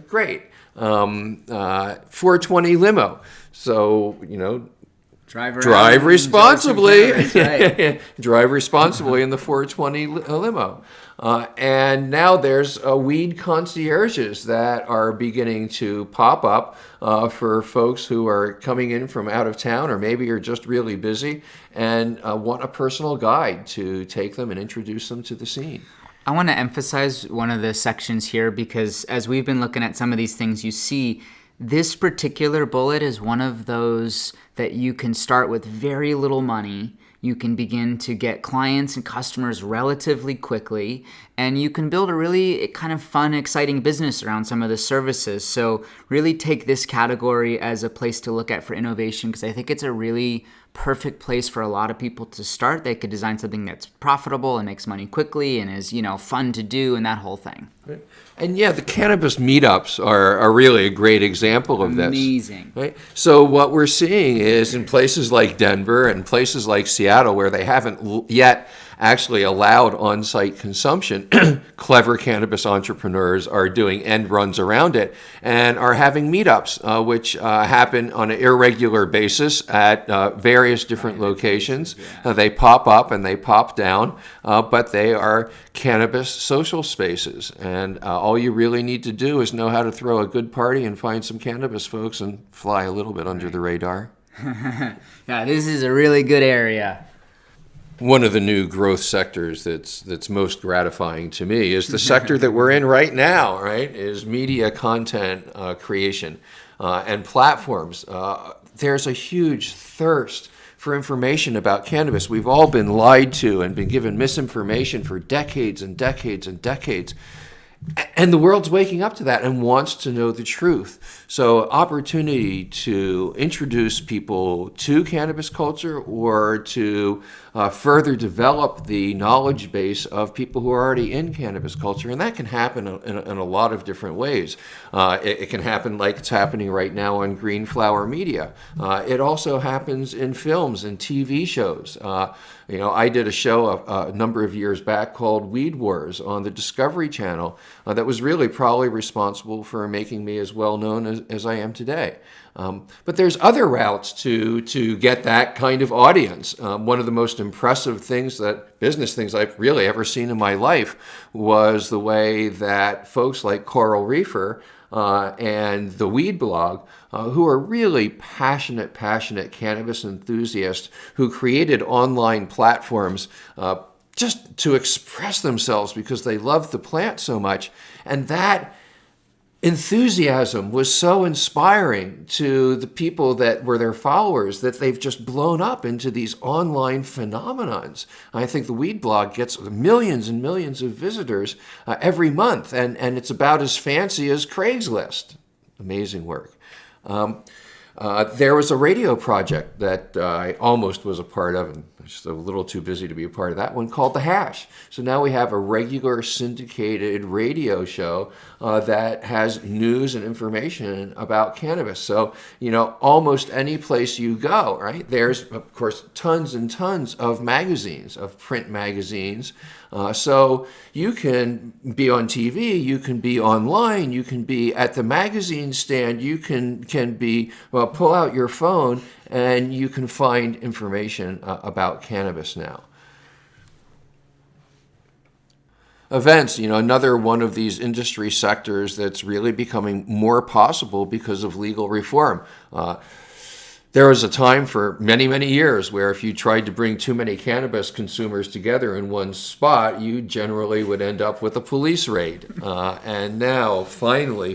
Great. 420 limo. So, drive responsibly. Right. Drive responsibly in the 420 limo. And now there's weed concierges that are beginning to pop up for folks who are coming in from out of town, or maybe you're just really busy and want a personal guide to take them and introduce them to the scene. I want to emphasize one of the sections here because as we've been looking at some of these things, you see this particular bullet is one of those that you can start with very little money. You can begin to get clients and customers relatively quickly, and you can build a really kind of fun, exciting business around some of the services. So really take this category as a place to look at for innovation because I think it's a really perfect place for a lot of people to start. They could design something that's profitable and makes money quickly and is, fun to do and that whole thing. Right. And the cannabis meetups are really a great example of this. Amazing. Right? So what we're seeing is in places like Denver and places like Seattle where they haven't yet actually allowed on-site consumption, clever cannabis entrepreneurs are doing end runs around it and are having meetups, which happen on an irregular basis at various different locations. They pop up and they pop down, but they are cannabis social spaces. And all you really need to do is know how to throw a good party and find some cannabis folks and fly a little bit under the radar. Yeah, this is a really good area. One of the new growth sectors that's most gratifying to me is the sector that we're in right now, right, is media content creation and platforms. There's a huge thirst for information about cannabis. We've all been lied to and been given misinformation for decades and decades and decades. And the world's waking up to that and wants to know the truth. So opportunity to introduce people to cannabis culture or to further develop the knowledge base of people who are already in cannabis culture. And that can happen in a lot of different ways. It can happen like it's happening right now on Green Flower Media. It also happens in films and TV shows. I did a show a number of years back called Weed Wars on the Discovery Channel that was really probably responsible for making me as well known as I am today. But there's other routes to get that kind of audience. One of the most impressive business things I've really ever seen in my life was the way that folks like Coral Reefer and the Weed Blog, who are really passionate cannabis enthusiasts who created online platforms just to express themselves because they love the plant so much. And that enthusiasm was so inspiring to the people that were their followers that they've just blown up into these online phenomenons. I think the Weed Blog gets millions and millions of visitors every month, and it's about as fancy as Craigslist. Amazing work. There was a radio project that I almost was a part of, and I'm just a little too busy to be a part of that one, called The Hash. So now we have a regular syndicated radio show that has news and information about cannabis. So, almost any place you go, right, there's, of course, tons and tons of magazines, of print magazines. So you can be on TV, you can be online, you can be at the magazine stand, you can be, pull out your phone and you can find information about cannabis now. events, another one of these industry sectors that's really becoming more possible because of legal reform. There was a time for many, many years where if you tried to bring too many cannabis consumers together in one spot, you generally would end up with a police raid. And now, finally,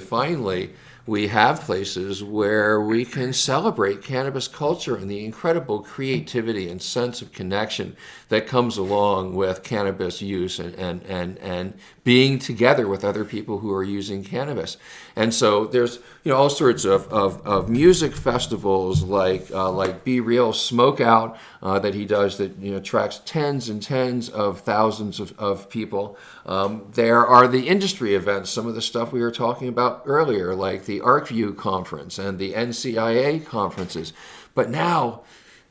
we have places where we can celebrate cannabis culture and the incredible creativity and sense of connection that comes along with cannabis use and being together with other people who are using cannabis. And so there's all sorts of music festivals like Be Real Smoke Out that he does that attracts tens and tens of thousands of people. There are the industry events, some of the stuff we were talking about earlier, like the ArcView conference and the NCIA conferences. But now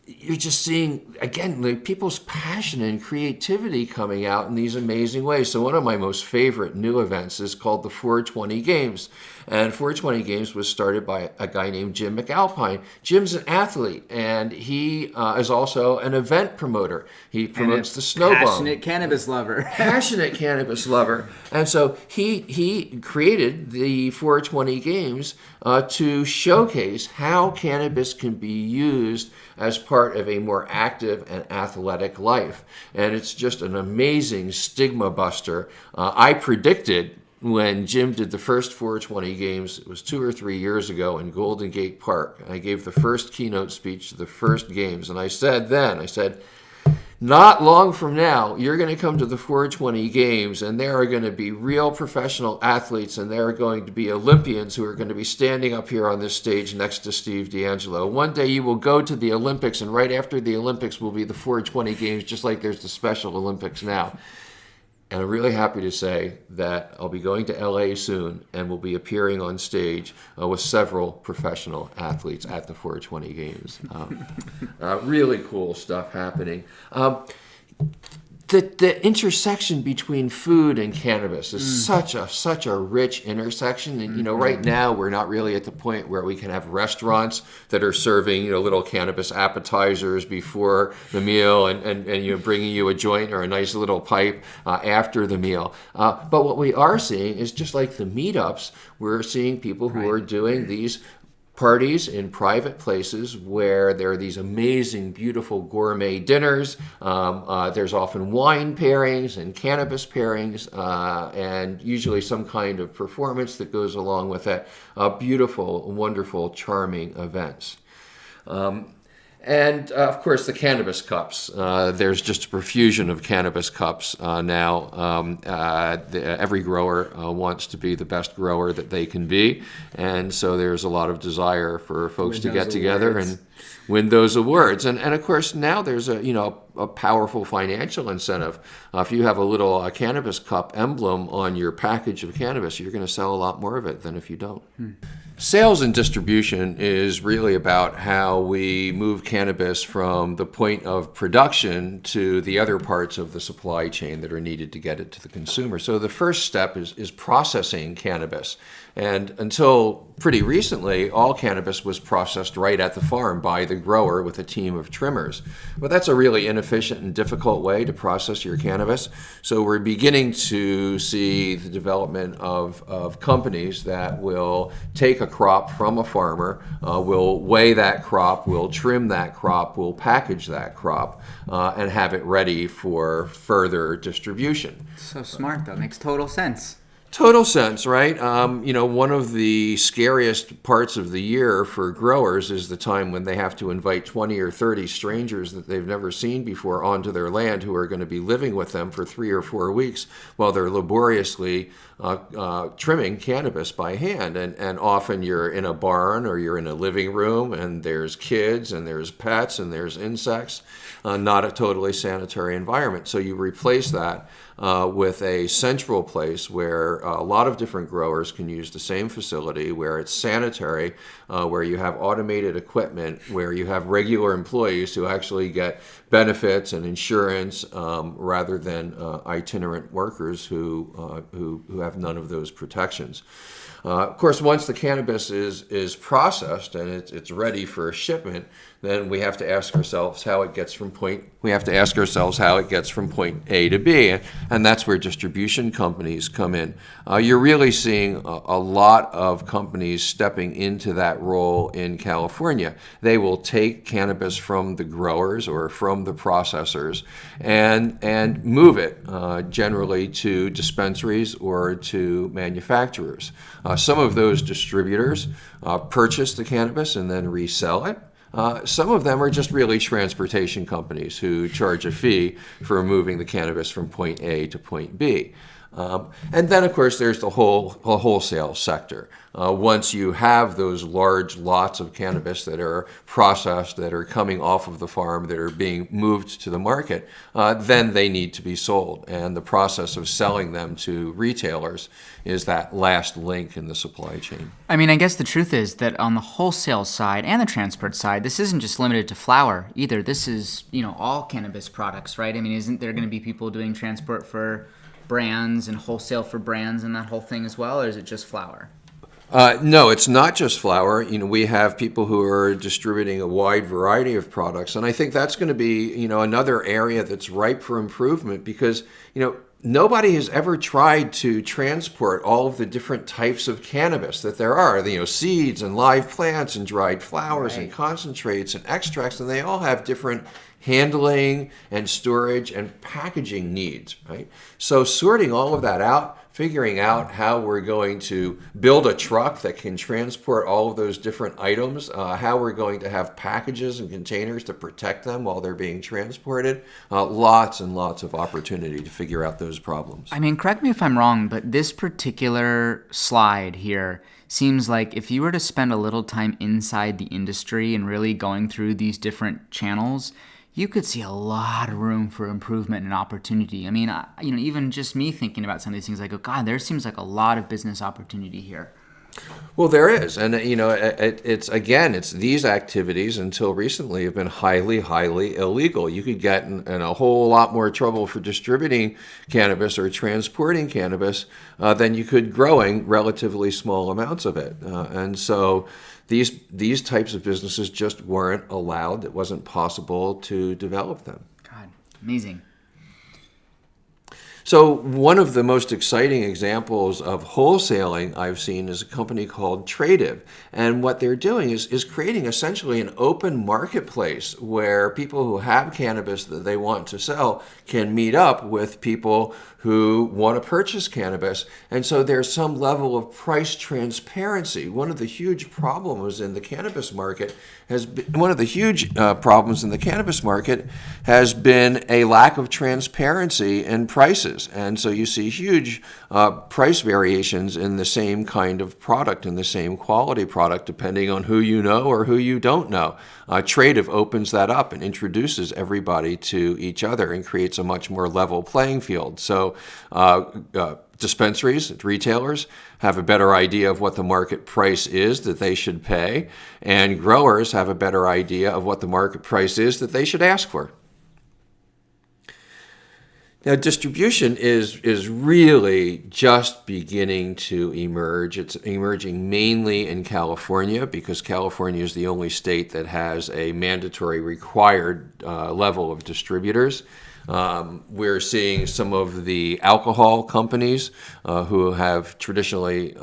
you're just seeing, again, like people's passion and creativity coming out in these amazing ways. So one of my most favorite new events is called the 420 Games. And 420 Games was started by a guy named Jim McAlpine. Jim's an athlete, and he is also an event promoter. He promotes the Snow Bomb. Passionate cannabis lover. Passionate cannabis lover. And so he created the 420 Games to showcase how cannabis can be used as part of a more active and athletic life. And it's just an amazing stigma buster. I predicted when Jim did the first 420 Games, it was 2 or 3 years ago in Golden Gate Park. I gave the first keynote speech to the first games, and I said, not long from now, you're going to come to the 420 Games, and there are going to be real professional athletes, and there are going to be Olympians who are going to be standing up here on this stage next to Steve D'Angelo. One day you will go to the Olympics, and right after the Olympics will be the 420 Games, just like there's the Special Olympics now. And I'm really happy to say that I'll be going to LA soon and will be appearing on stage with several professional athletes at the 420 Games. Really cool stuff happening. The intersection between food and cannabis is such a rich intersection, and right now we're not really at the point where we can have restaurants that are serving little cannabis appetizers before the meal and bringing you a joint or a nice little pipe after the meal. But what we are seeing is just like the meetups, we're seeing people who are doing these parties in private places where there are these amazing, beautiful gourmet dinners. There's often wine pairings and cannabis pairings, and usually some kind of performance that goes along with it. Beautiful, wonderful, charming events. And, of course, the cannabis cups. There's just a profusion of cannabis cups now. Every grower wants to be the best grower that they can be. And so there's a lot of desire for folks to get together and win those awards. And of course, now there's a powerful financial incentive. If you have a little cannabis cup emblem on your package of cannabis, you're going to sell a lot more of it than if you don't. Sales and distribution is really about how we move cannabis from the point of production to the other parts of the supply chain that are needed to get it to the consumer. So the first step is processing cannabis. And until pretty recently, all cannabis was processed right at the farm by the grower with a team of trimmers. But that's a really inefficient and difficult way to process your cannabis. So we're beginning to see the development of companies that will take a crop from a farmer, will weigh that crop, will trim that crop, will package that crop, and have it ready for further distribution. So smart, though. Makes total sense. Total sense, right? One of the scariest parts of the year for growers is the time when they have to invite 20 or 30 strangers that they've never seen before onto their land who are going to be living with them for 3 or 4 weeks while they're laboriously trimming cannabis by hand. And often you're in a barn or you're in a living room and there's kids and there's pets and there's insects, not a totally sanitary environment. So you replace that with a central place where a lot of different growers can use the same facility, where it's sanitary, where you have automated equipment, where you have regular employees who actually get benefits and insurance, rather than itinerant workers who have none of those protections. Of course, once the cannabis is processed and it's ready for shipment, then we have to ask ourselves how it gets from point A to B, and that's where distribution companies come in. You're really seeing a lot of companies stepping into that role in California. They will take cannabis from the growers or from the processors and move it generally to dispensaries or to manufacturers. Some of those distributors purchase the cannabis and then resell it. Some of them are just really transportation companies who charge a fee for moving the cannabis from point A to point B. And then, of course, there's the wholesale sector. Once you have those large lots of cannabis that are processed, that are coming off of the farm, that are being moved to the market, then they need to be sold. And the process of selling them to retailers is that last link in the supply chain. I mean, I guess the truth is that on the wholesale side and the transport side, this isn't just limited to flower either. This is, all cannabis products, right? I mean, isn't there going to be people doing transport for brands and wholesale for brands and that whole thing as well, or is it just flower? No, it's not just flower. We have people who are distributing a wide variety of products, and I think that's going to be, another area that's ripe for improvement because, nobody has ever tried to transport all of the different types of cannabis that there are. Seeds and live plants and dried flowers and concentrates and extracts, and they all have different handling and storage and packaging needs, right? So sorting all of that out, figuring out how we're going to build a truck that can transport all of those different items, how we're going to have packages and containers to protect them while they're being transported, lots and lots of opportunity to figure out those problems. I mean, correct me if I'm wrong, but this particular slide here seems like if you were to spend a little time inside the industry and really going through these different channels, you could see a lot of room for improvement and opportunity. I mean, even just me thinking about some of these things, I go, God, there seems like a lot of business opportunity here. Well, there is. And, it's these activities until recently have been highly, highly illegal. You could get in a whole lot more trouble for distributing cannabis or transporting cannabis than you could growing relatively small amounts of it. And so these types of businesses just weren't allowed. It wasn't possible to develop them. God, amazing. So one of the most exciting examples of wholesaling I've seen is a company called Tradive. And what they're doing is creating essentially an open marketplace where people who have cannabis that they want to sell can meet up with people who want to purchase cannabis. And so there's some level of price transparency. One of the huge problems in the cannabis market has been a lack of transparency in prices. And so you see huge price variations in the same kind of product, in the same quality product, depending on who you know or who you don't know. Tradive opens that up and introduces everybody to each other and creates a much more level playing field. So dispensaries, retailers have a better idea of what the market price is that they should pay, and growers have a better idea of what the market price is that they should ask for. Now, distribution is really just beginning to emerge. It's emerging mainly in California because California is the only state that has a mandatory required level of distributors. We're seeing some of the alcohol companies who have traditionally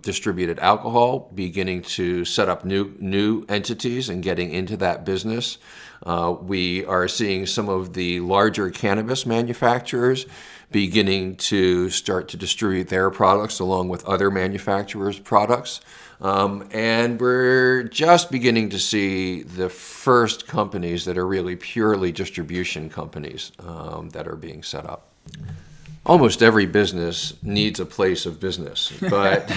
distributed alcohol beginning to set up new entities and getting into that business. We are seeing some of the larger cannabis manufacturers beginning to start to distribute their products along with other manufacturers' products. And we're just beginning to see the first companies that are really purely distribution companies that are being set up. Almost every business needs a place of business, but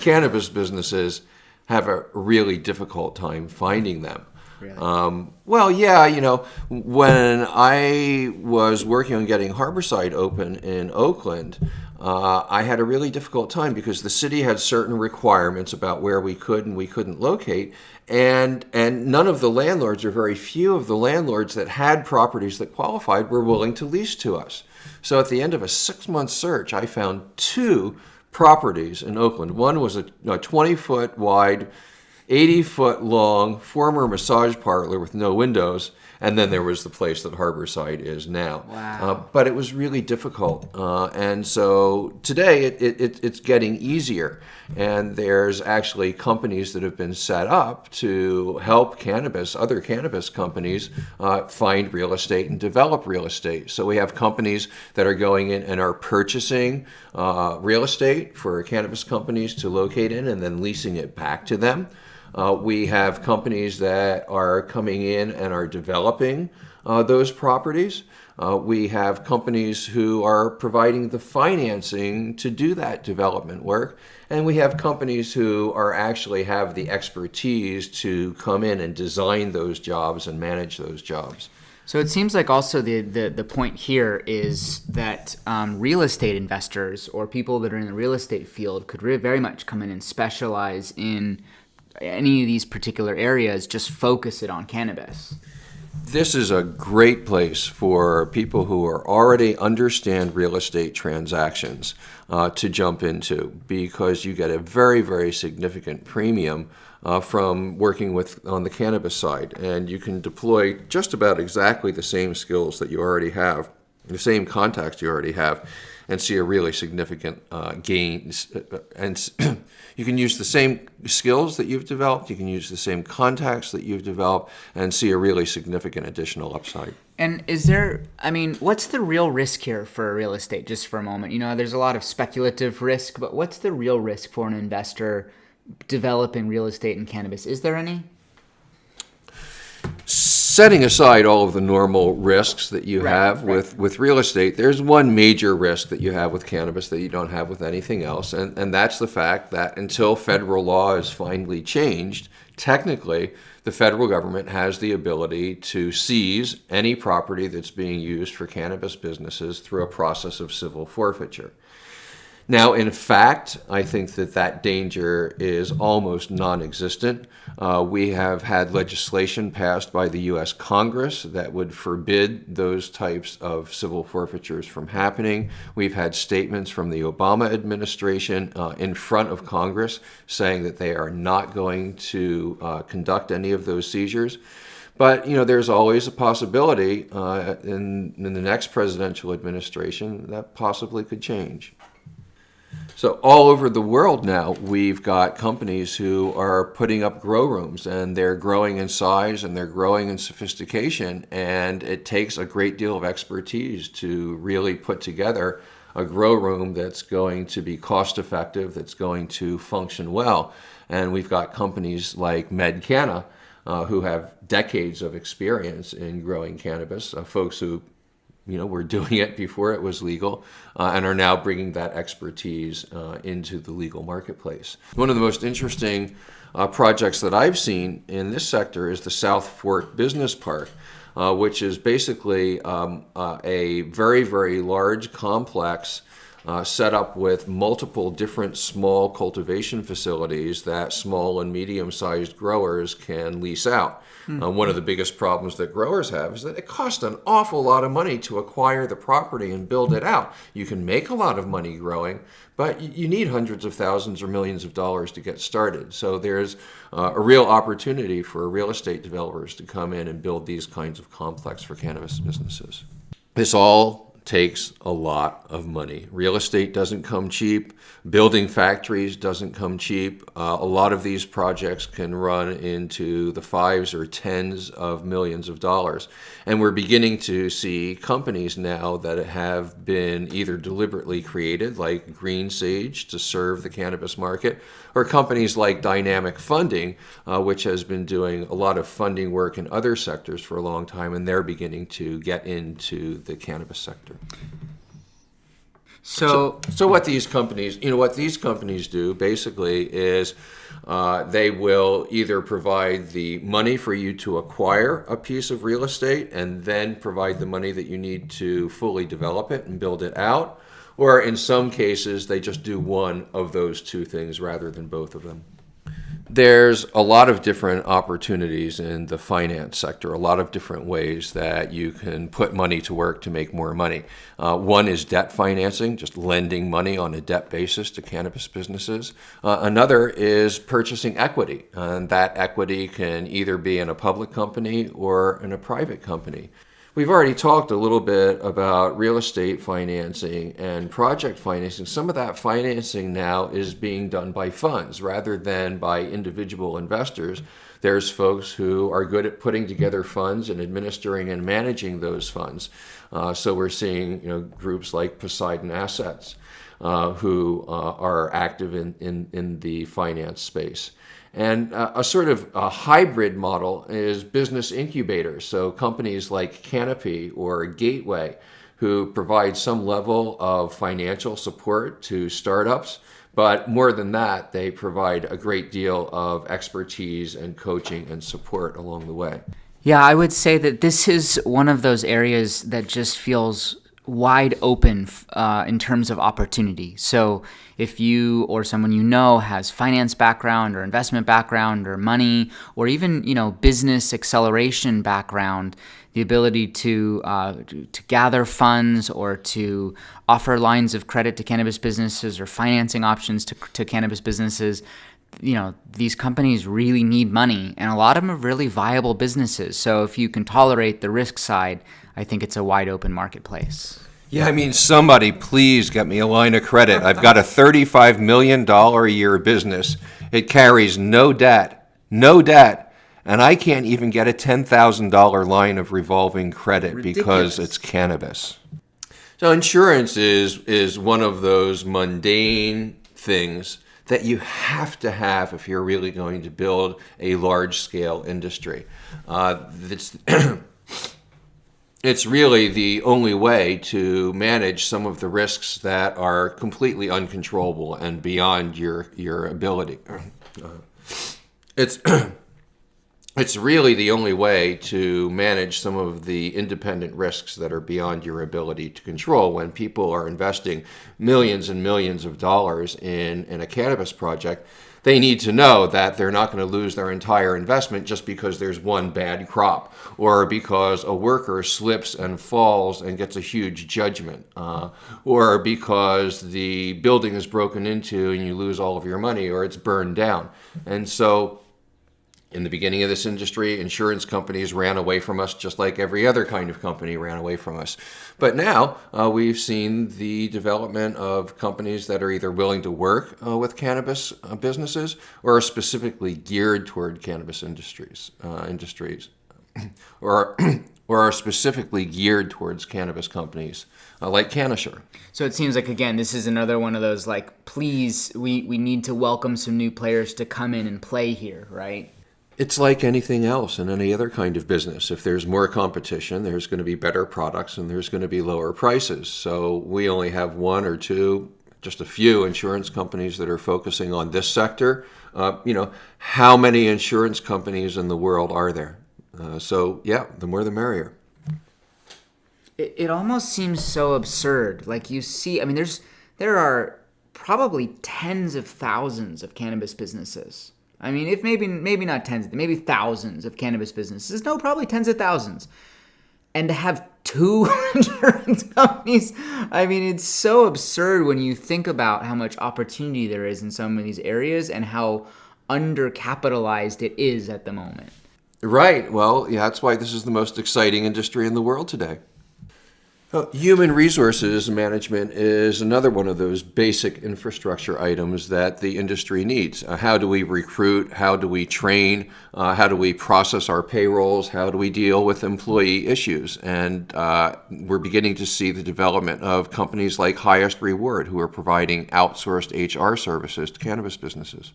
cannabis businesses have a really difficult time finding them. really? Well, yeah, when I was working on getting Harborside open in Oakland, I had a really difficult time because the city had certain requirements about where we could and we couldn't locate, and none of the landlords, or very few of the landlords that had properties that qualified, were willing to lease to us. So at the end of a 6-month search, I found 2 properties in Oakland. One was a 20-foot wide, 80-foot long former massage parlor with no windows, and then there was the place that Harborside is now. Wow. But it was really difficult, and so today it's getting easier, and there's actually companies that have been set up to help other cannabis companies find real estate and develop real estate. So we have companies that are going in and are purchasing real estate for cannabis companies to locate in and then leasing it back to them. We have companies that are coming in and are developing those properties. We have companies who are providing the financing to do that development work. And we have companies who actually have the expertise to come in and design those jobs and manage those jobs. So it seems like also the point here is that real estate investors or people that are in the real estate field could very much come in and specialize in any of these particular areas, just focus it on cannabis. This is a great place for people who already understand real estate transactions to jump into, because you get a very, very significant premium from working on the cannabis side, and you can deploy just about exactly the same skills that you already have, the same contacts you already have, and see a really significant gains. And you can use the same skills that you've developed, you can use the same contacts that you've developed, and see a really significant additional upside. And what's the real risk here for real estate, just for a moment? There's a lot of speculative risk, but what's the real risk for an investor developing real estate in cannabis? Is there any? Setting aside all of the normal risks that you have with real estate, there's one major risk that you have with cannabis that you don't have with anything else, and that's the fact that until federal law is finally changed, technically, the federal government has the ability to seize any property that's being used for cannabis businesses through a process of civil forfeiture. Now, in fact, I think that danger is almost non-existent. We have had legislation passed by the U.S. Congress that would forbid those types of civil forfeitures from happening. We've had statements from the Obama administration in front of Congress saying that they are not going to conduct any of those seizures. But, there's always a possibility in the next presidential administration that possibly could change. So all over the world now, we've got companies who are putting up grow rooms, and they're growing in size and they're growing in sophistication, and it takes a great deal of expertise to really put together a grow room that's going to be cost effective, that's going to function well. And we've got companies like MedCanna who have decades of experience in growing cannabis, folks who were doing it before it was legal, and are now bringing that expertise into the legal marketplace. One of the most interesting projects that I've seen in this sector is the South Fork Business Park, which is basically a very, very large complex set up with multiple different small cultivation facilities that small and medium-sized growers can lease out. One of the biggest problems that growers have is that it costs an awful lot of money to acquire the property and build it out. You can make a lot of money growing, but you need hundreds of thousands or millions of dollars to get started. So there's a real opportunity for real estate developers to come in and build these kinds of complex for cannabis businesses. This all takes a lot of money. Real estate doesn't come cheap. Building factories doesn't come cheap. A lot of these projects can run into the 5s or 10s of millions of dollars. And we're beginning to see companies now that have been either deliberately created, like Green Sage, to serve the cannabis market, or companies like Dynamic Funding, which has been doing a lot of funding work in other sectors for a long time, and they're beginning to get into the cannabis sector. So what these companies, what these companies do basically is they will either provide the money for you to acquire a piece of real estate and then provide the money that you need to fully develop it and build it out, or in some cases they just do one of those two things rather than both of them. There's a lot of different opportunities in the finance sector, a lot of different ways that you can put money to work to make more money. One is debt financing, just lending money on a debt basis to cannabis businesses. Another is purchasing equity, and that equity can either be in a public company or in a private company. We've already talked a little bit about real estate financing and project financing. Some of that financing now is being done by funds rather than by individual investors. There's folks who are good at putting together funds and administering and managing those funds. So we're seeing groups like Poseidon Assets who are active in the finance space. And a sort of a hybrid model is business incubators. So companies like Canopy or Gateway, who provide some level of financial support to startups. But more than that, they provide a great deal of expertise and coaching and support along the way. yeah, I would say that this is one of those areas that just feels wide open in terms of opportunity. So if you or someone you know has finance background or investment background or money or even business acceleration background, the ability to gather funds or to offer lines of credit to cannabis businesses or financing options to cannabis businesses, these companies really need money, and a lot of them are really viable businesses. So if you can tolerate the risk side, I think it's a wide open marketplace. Yeah, I mean, somebody please get me a line of credit. I've got a $35 million a year business. It carries no debt, and I can't even get a $10,000 line of revolving credit because it's cannabis. So insurance is one of those mundane things that you have to have if you're really going to build a large-scale industry. It's really the only way to manage some of the risks that are completely uncontrollable and beyond your ability. It's really the only way to manage some of the independent risks that are beyond your ability to control. When people are investing millions and millions of dollars in a cannabis project, they need to know that they're not going to lose their entire investment just because there's one bad crop or because a worker slips and falls and gets a huge judgment or because the building is broken into and you lose all of your money or it's burned down. And so in the beginning of this industry, insurance companies ran away from us just like every other kind of company ran away from us. But now we've seen the development of companies that are either willing to work with cannabis businesses or are specifically geared toward cannabis industries or are specifically geared towards cannabis companies like CanAssure. So it seems like, again, this is another one of those, please, we need to welcome some new players to come in and play here, right? It's like anything else in any other kind of business. If there's more competition, there's going to be better products and there's going to be lower prices. So we only have one or two, just a few insurance companies that are focusing on this sector. How many insurance companies in the world are there? The more the merrier. It almost seems so absurd. There are probably tens of thousands of cannabis businesses. I mean, if maybe not tens, maybe thousands of cannabis businesses. No, probably tens of thousands. And to have two insurance companies, I mean, it's so absurd when you think about how much opportunity there is in some of these areas and how undercapitalized it is at the moment. Right. Well, yeah, that's why this is the most exciting industry in the world today. Human resources management is another one of those basic infrastructure items that the industry needs. How do we recruit? How do we train? How do we process our payrolls? How do we deal with employee issues? And we're beginning to see the development of companies like Highest Reward, who are providing outsourced HR services to cannabis businesses.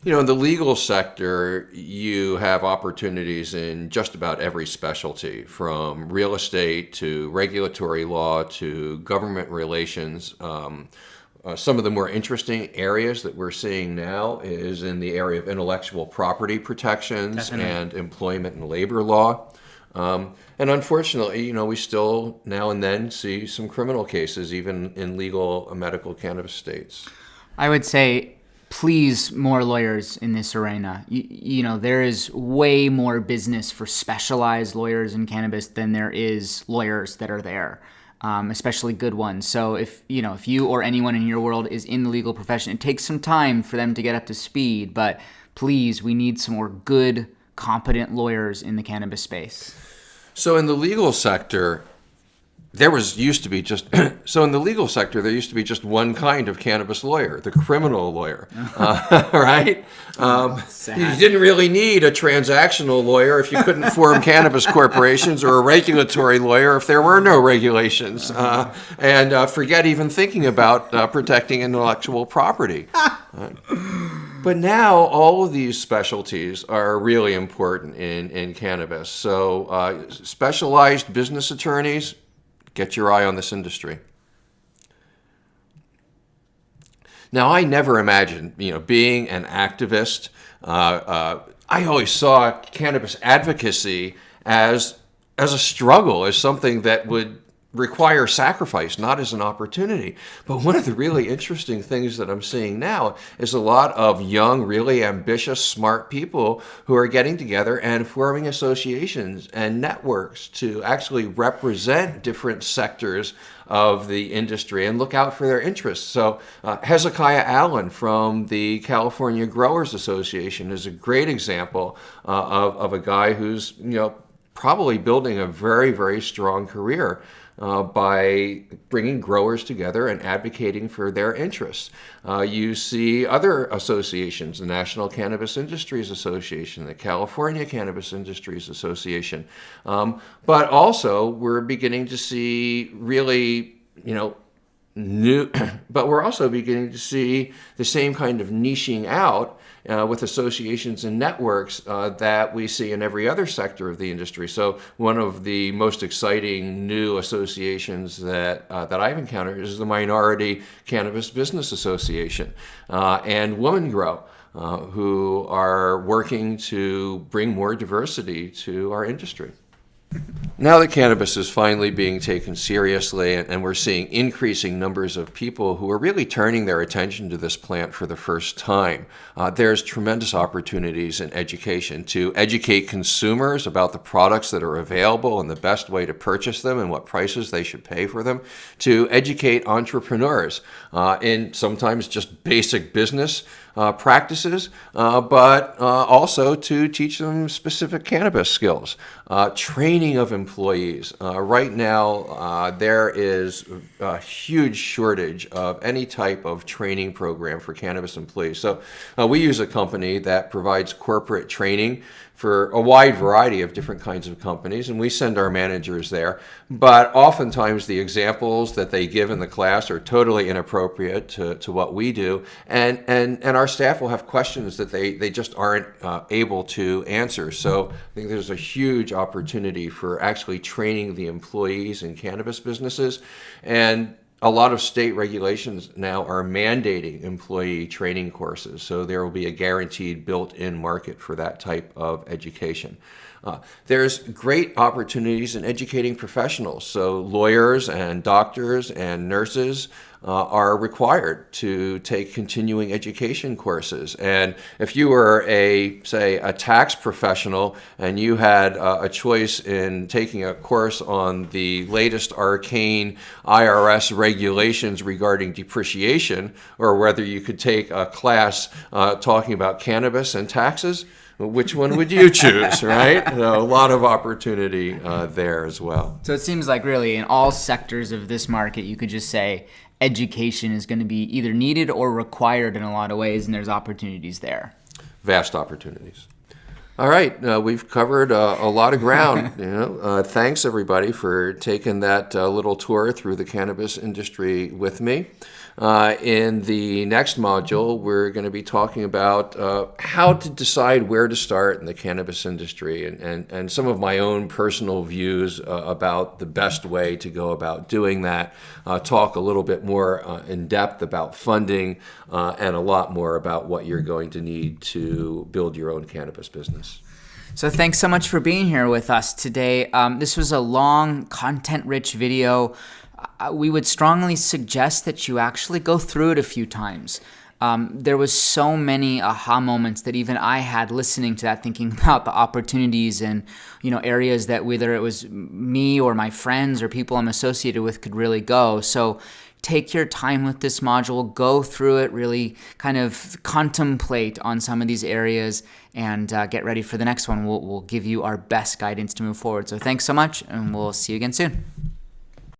In the legal sector, you have opportunities in just about every specialty, from real estate to regulatory law to government relations. Some of the more interesting areas that we're seeing now is in the area of intellectual property protections Definitely. and employment and labor law. And unfortunately, we still now and then see some criminal cases, even in legal medical cannabis states. I would say, please, more lawyers in this arena. There is way more business for specialized lawyers in cannabis than there is lawyers that are there, especially good ones. So if you or anyone in your world is in the legal profession, it takes some time for them to get up to speed. But please, we need some more good, competent lawyers in the cannabis space. So in the legal sector, there used to be just one kind of cannabis lawyer, the criminal lawyer, right? You didn't really need a transactional lawyer if you couldn't form cannabis corporations, or a regulatory lawyer if there were no regulations, and forget even thinking about protecting intellectual property. But now all of these specialties are really important in cannabis. So specialized business attorneys, get your eye on this industry. Now, I never imagined, being an activist. I always saw cannabis advocacy as a struggle, as something that would require sacrifice, not as an opportunity. But one of the really interesting things that I'm seeing now is a lot of young, really ambitious, smart people who are getting together and forming associations and networks to actually represent different sectors of the industry and look out for their interests. So Hezekiah Allen from the California Growers Association is a great example of a guy who's probably building a very, very strong career by bringing growers together and advocating for their interests. You see other associations, the National Cannabis Industries Association, the California Cannabis Industries Association, but also we're beginning to see really, new, but we're also beginning to see the same kind of niching out with associations and networks that we see in every other sector of the industry. So one of the most exciting new associations that I've encountered is the Minority Cannabis Business Association and Women Grow, who are working to bring more diversity to our industry. Now that cannabis is finally being taken seriously, and we're seeing increasing numbers of people who are really turning their attention to this plant for the first time, there's tremendous opportunities in education to educate consumers about the products that are available and the best way to purchase them and what prices they should pay for them, to educate entrepreneurs in sometimes just basic business practices, but also to teach them specific cannabis skills. Training of employees. Right now, there is a huge shortage of any type of training program for cannabis employees. So we use a company that provides corporate training for a wide variety of different kinds of companies, and we send our managers there. But oftentimes the examples that they give in the class are totally inappropriate to what we do, and our staff will have questions that they just aren't able to answer. So I think there's a huge opportunity for actually training the employees in cannabis businesses, and a lot of state regulations now are mandating employee training courses, so there will be a guaranteed built-in market for that type of education. There's great opportunities in educating professionals, so lawyers and doctors and nurses are required to take continuing education courses. And if you were say a tax professional and you had a choice in taking a course on the latest arcane IRS regulations regarding depreciation, or whether you could take a class talking about cannabis and taxes, which one would you choose, right? A lot of opportunity there as well. So it seems like really in all sectors of this market, you could just say education is going to be either needed or required in a lot of ways, and there's opportunities there. Vast opportunities. All right, we've covered a lot of ground. Thanks everybody for taking that little tour through the cannabis industry with me. In the next module, we're going to be talking about how to decide where to start in the cannabis industry and some of my own personal views about the best way to go about doing that. Talk a little bit more in depth about funding and a lot more about what you're going to need to build your own cannabis business. So thanks so much for being here with us today. This was a long, content-rich video. We would strongly suggest that you actually go through it a few times. There was so many aha moments that even I had listening to that, thinking about the opportunities and areas that whether it was me or my friends or people I'm associated with could really go. So take your time with this module, go through it, really kind of contemplate on some of these areas, and get ready for the next one. We'll give you our best guidance to move forward. So thanks so much, and we'll see you again soon.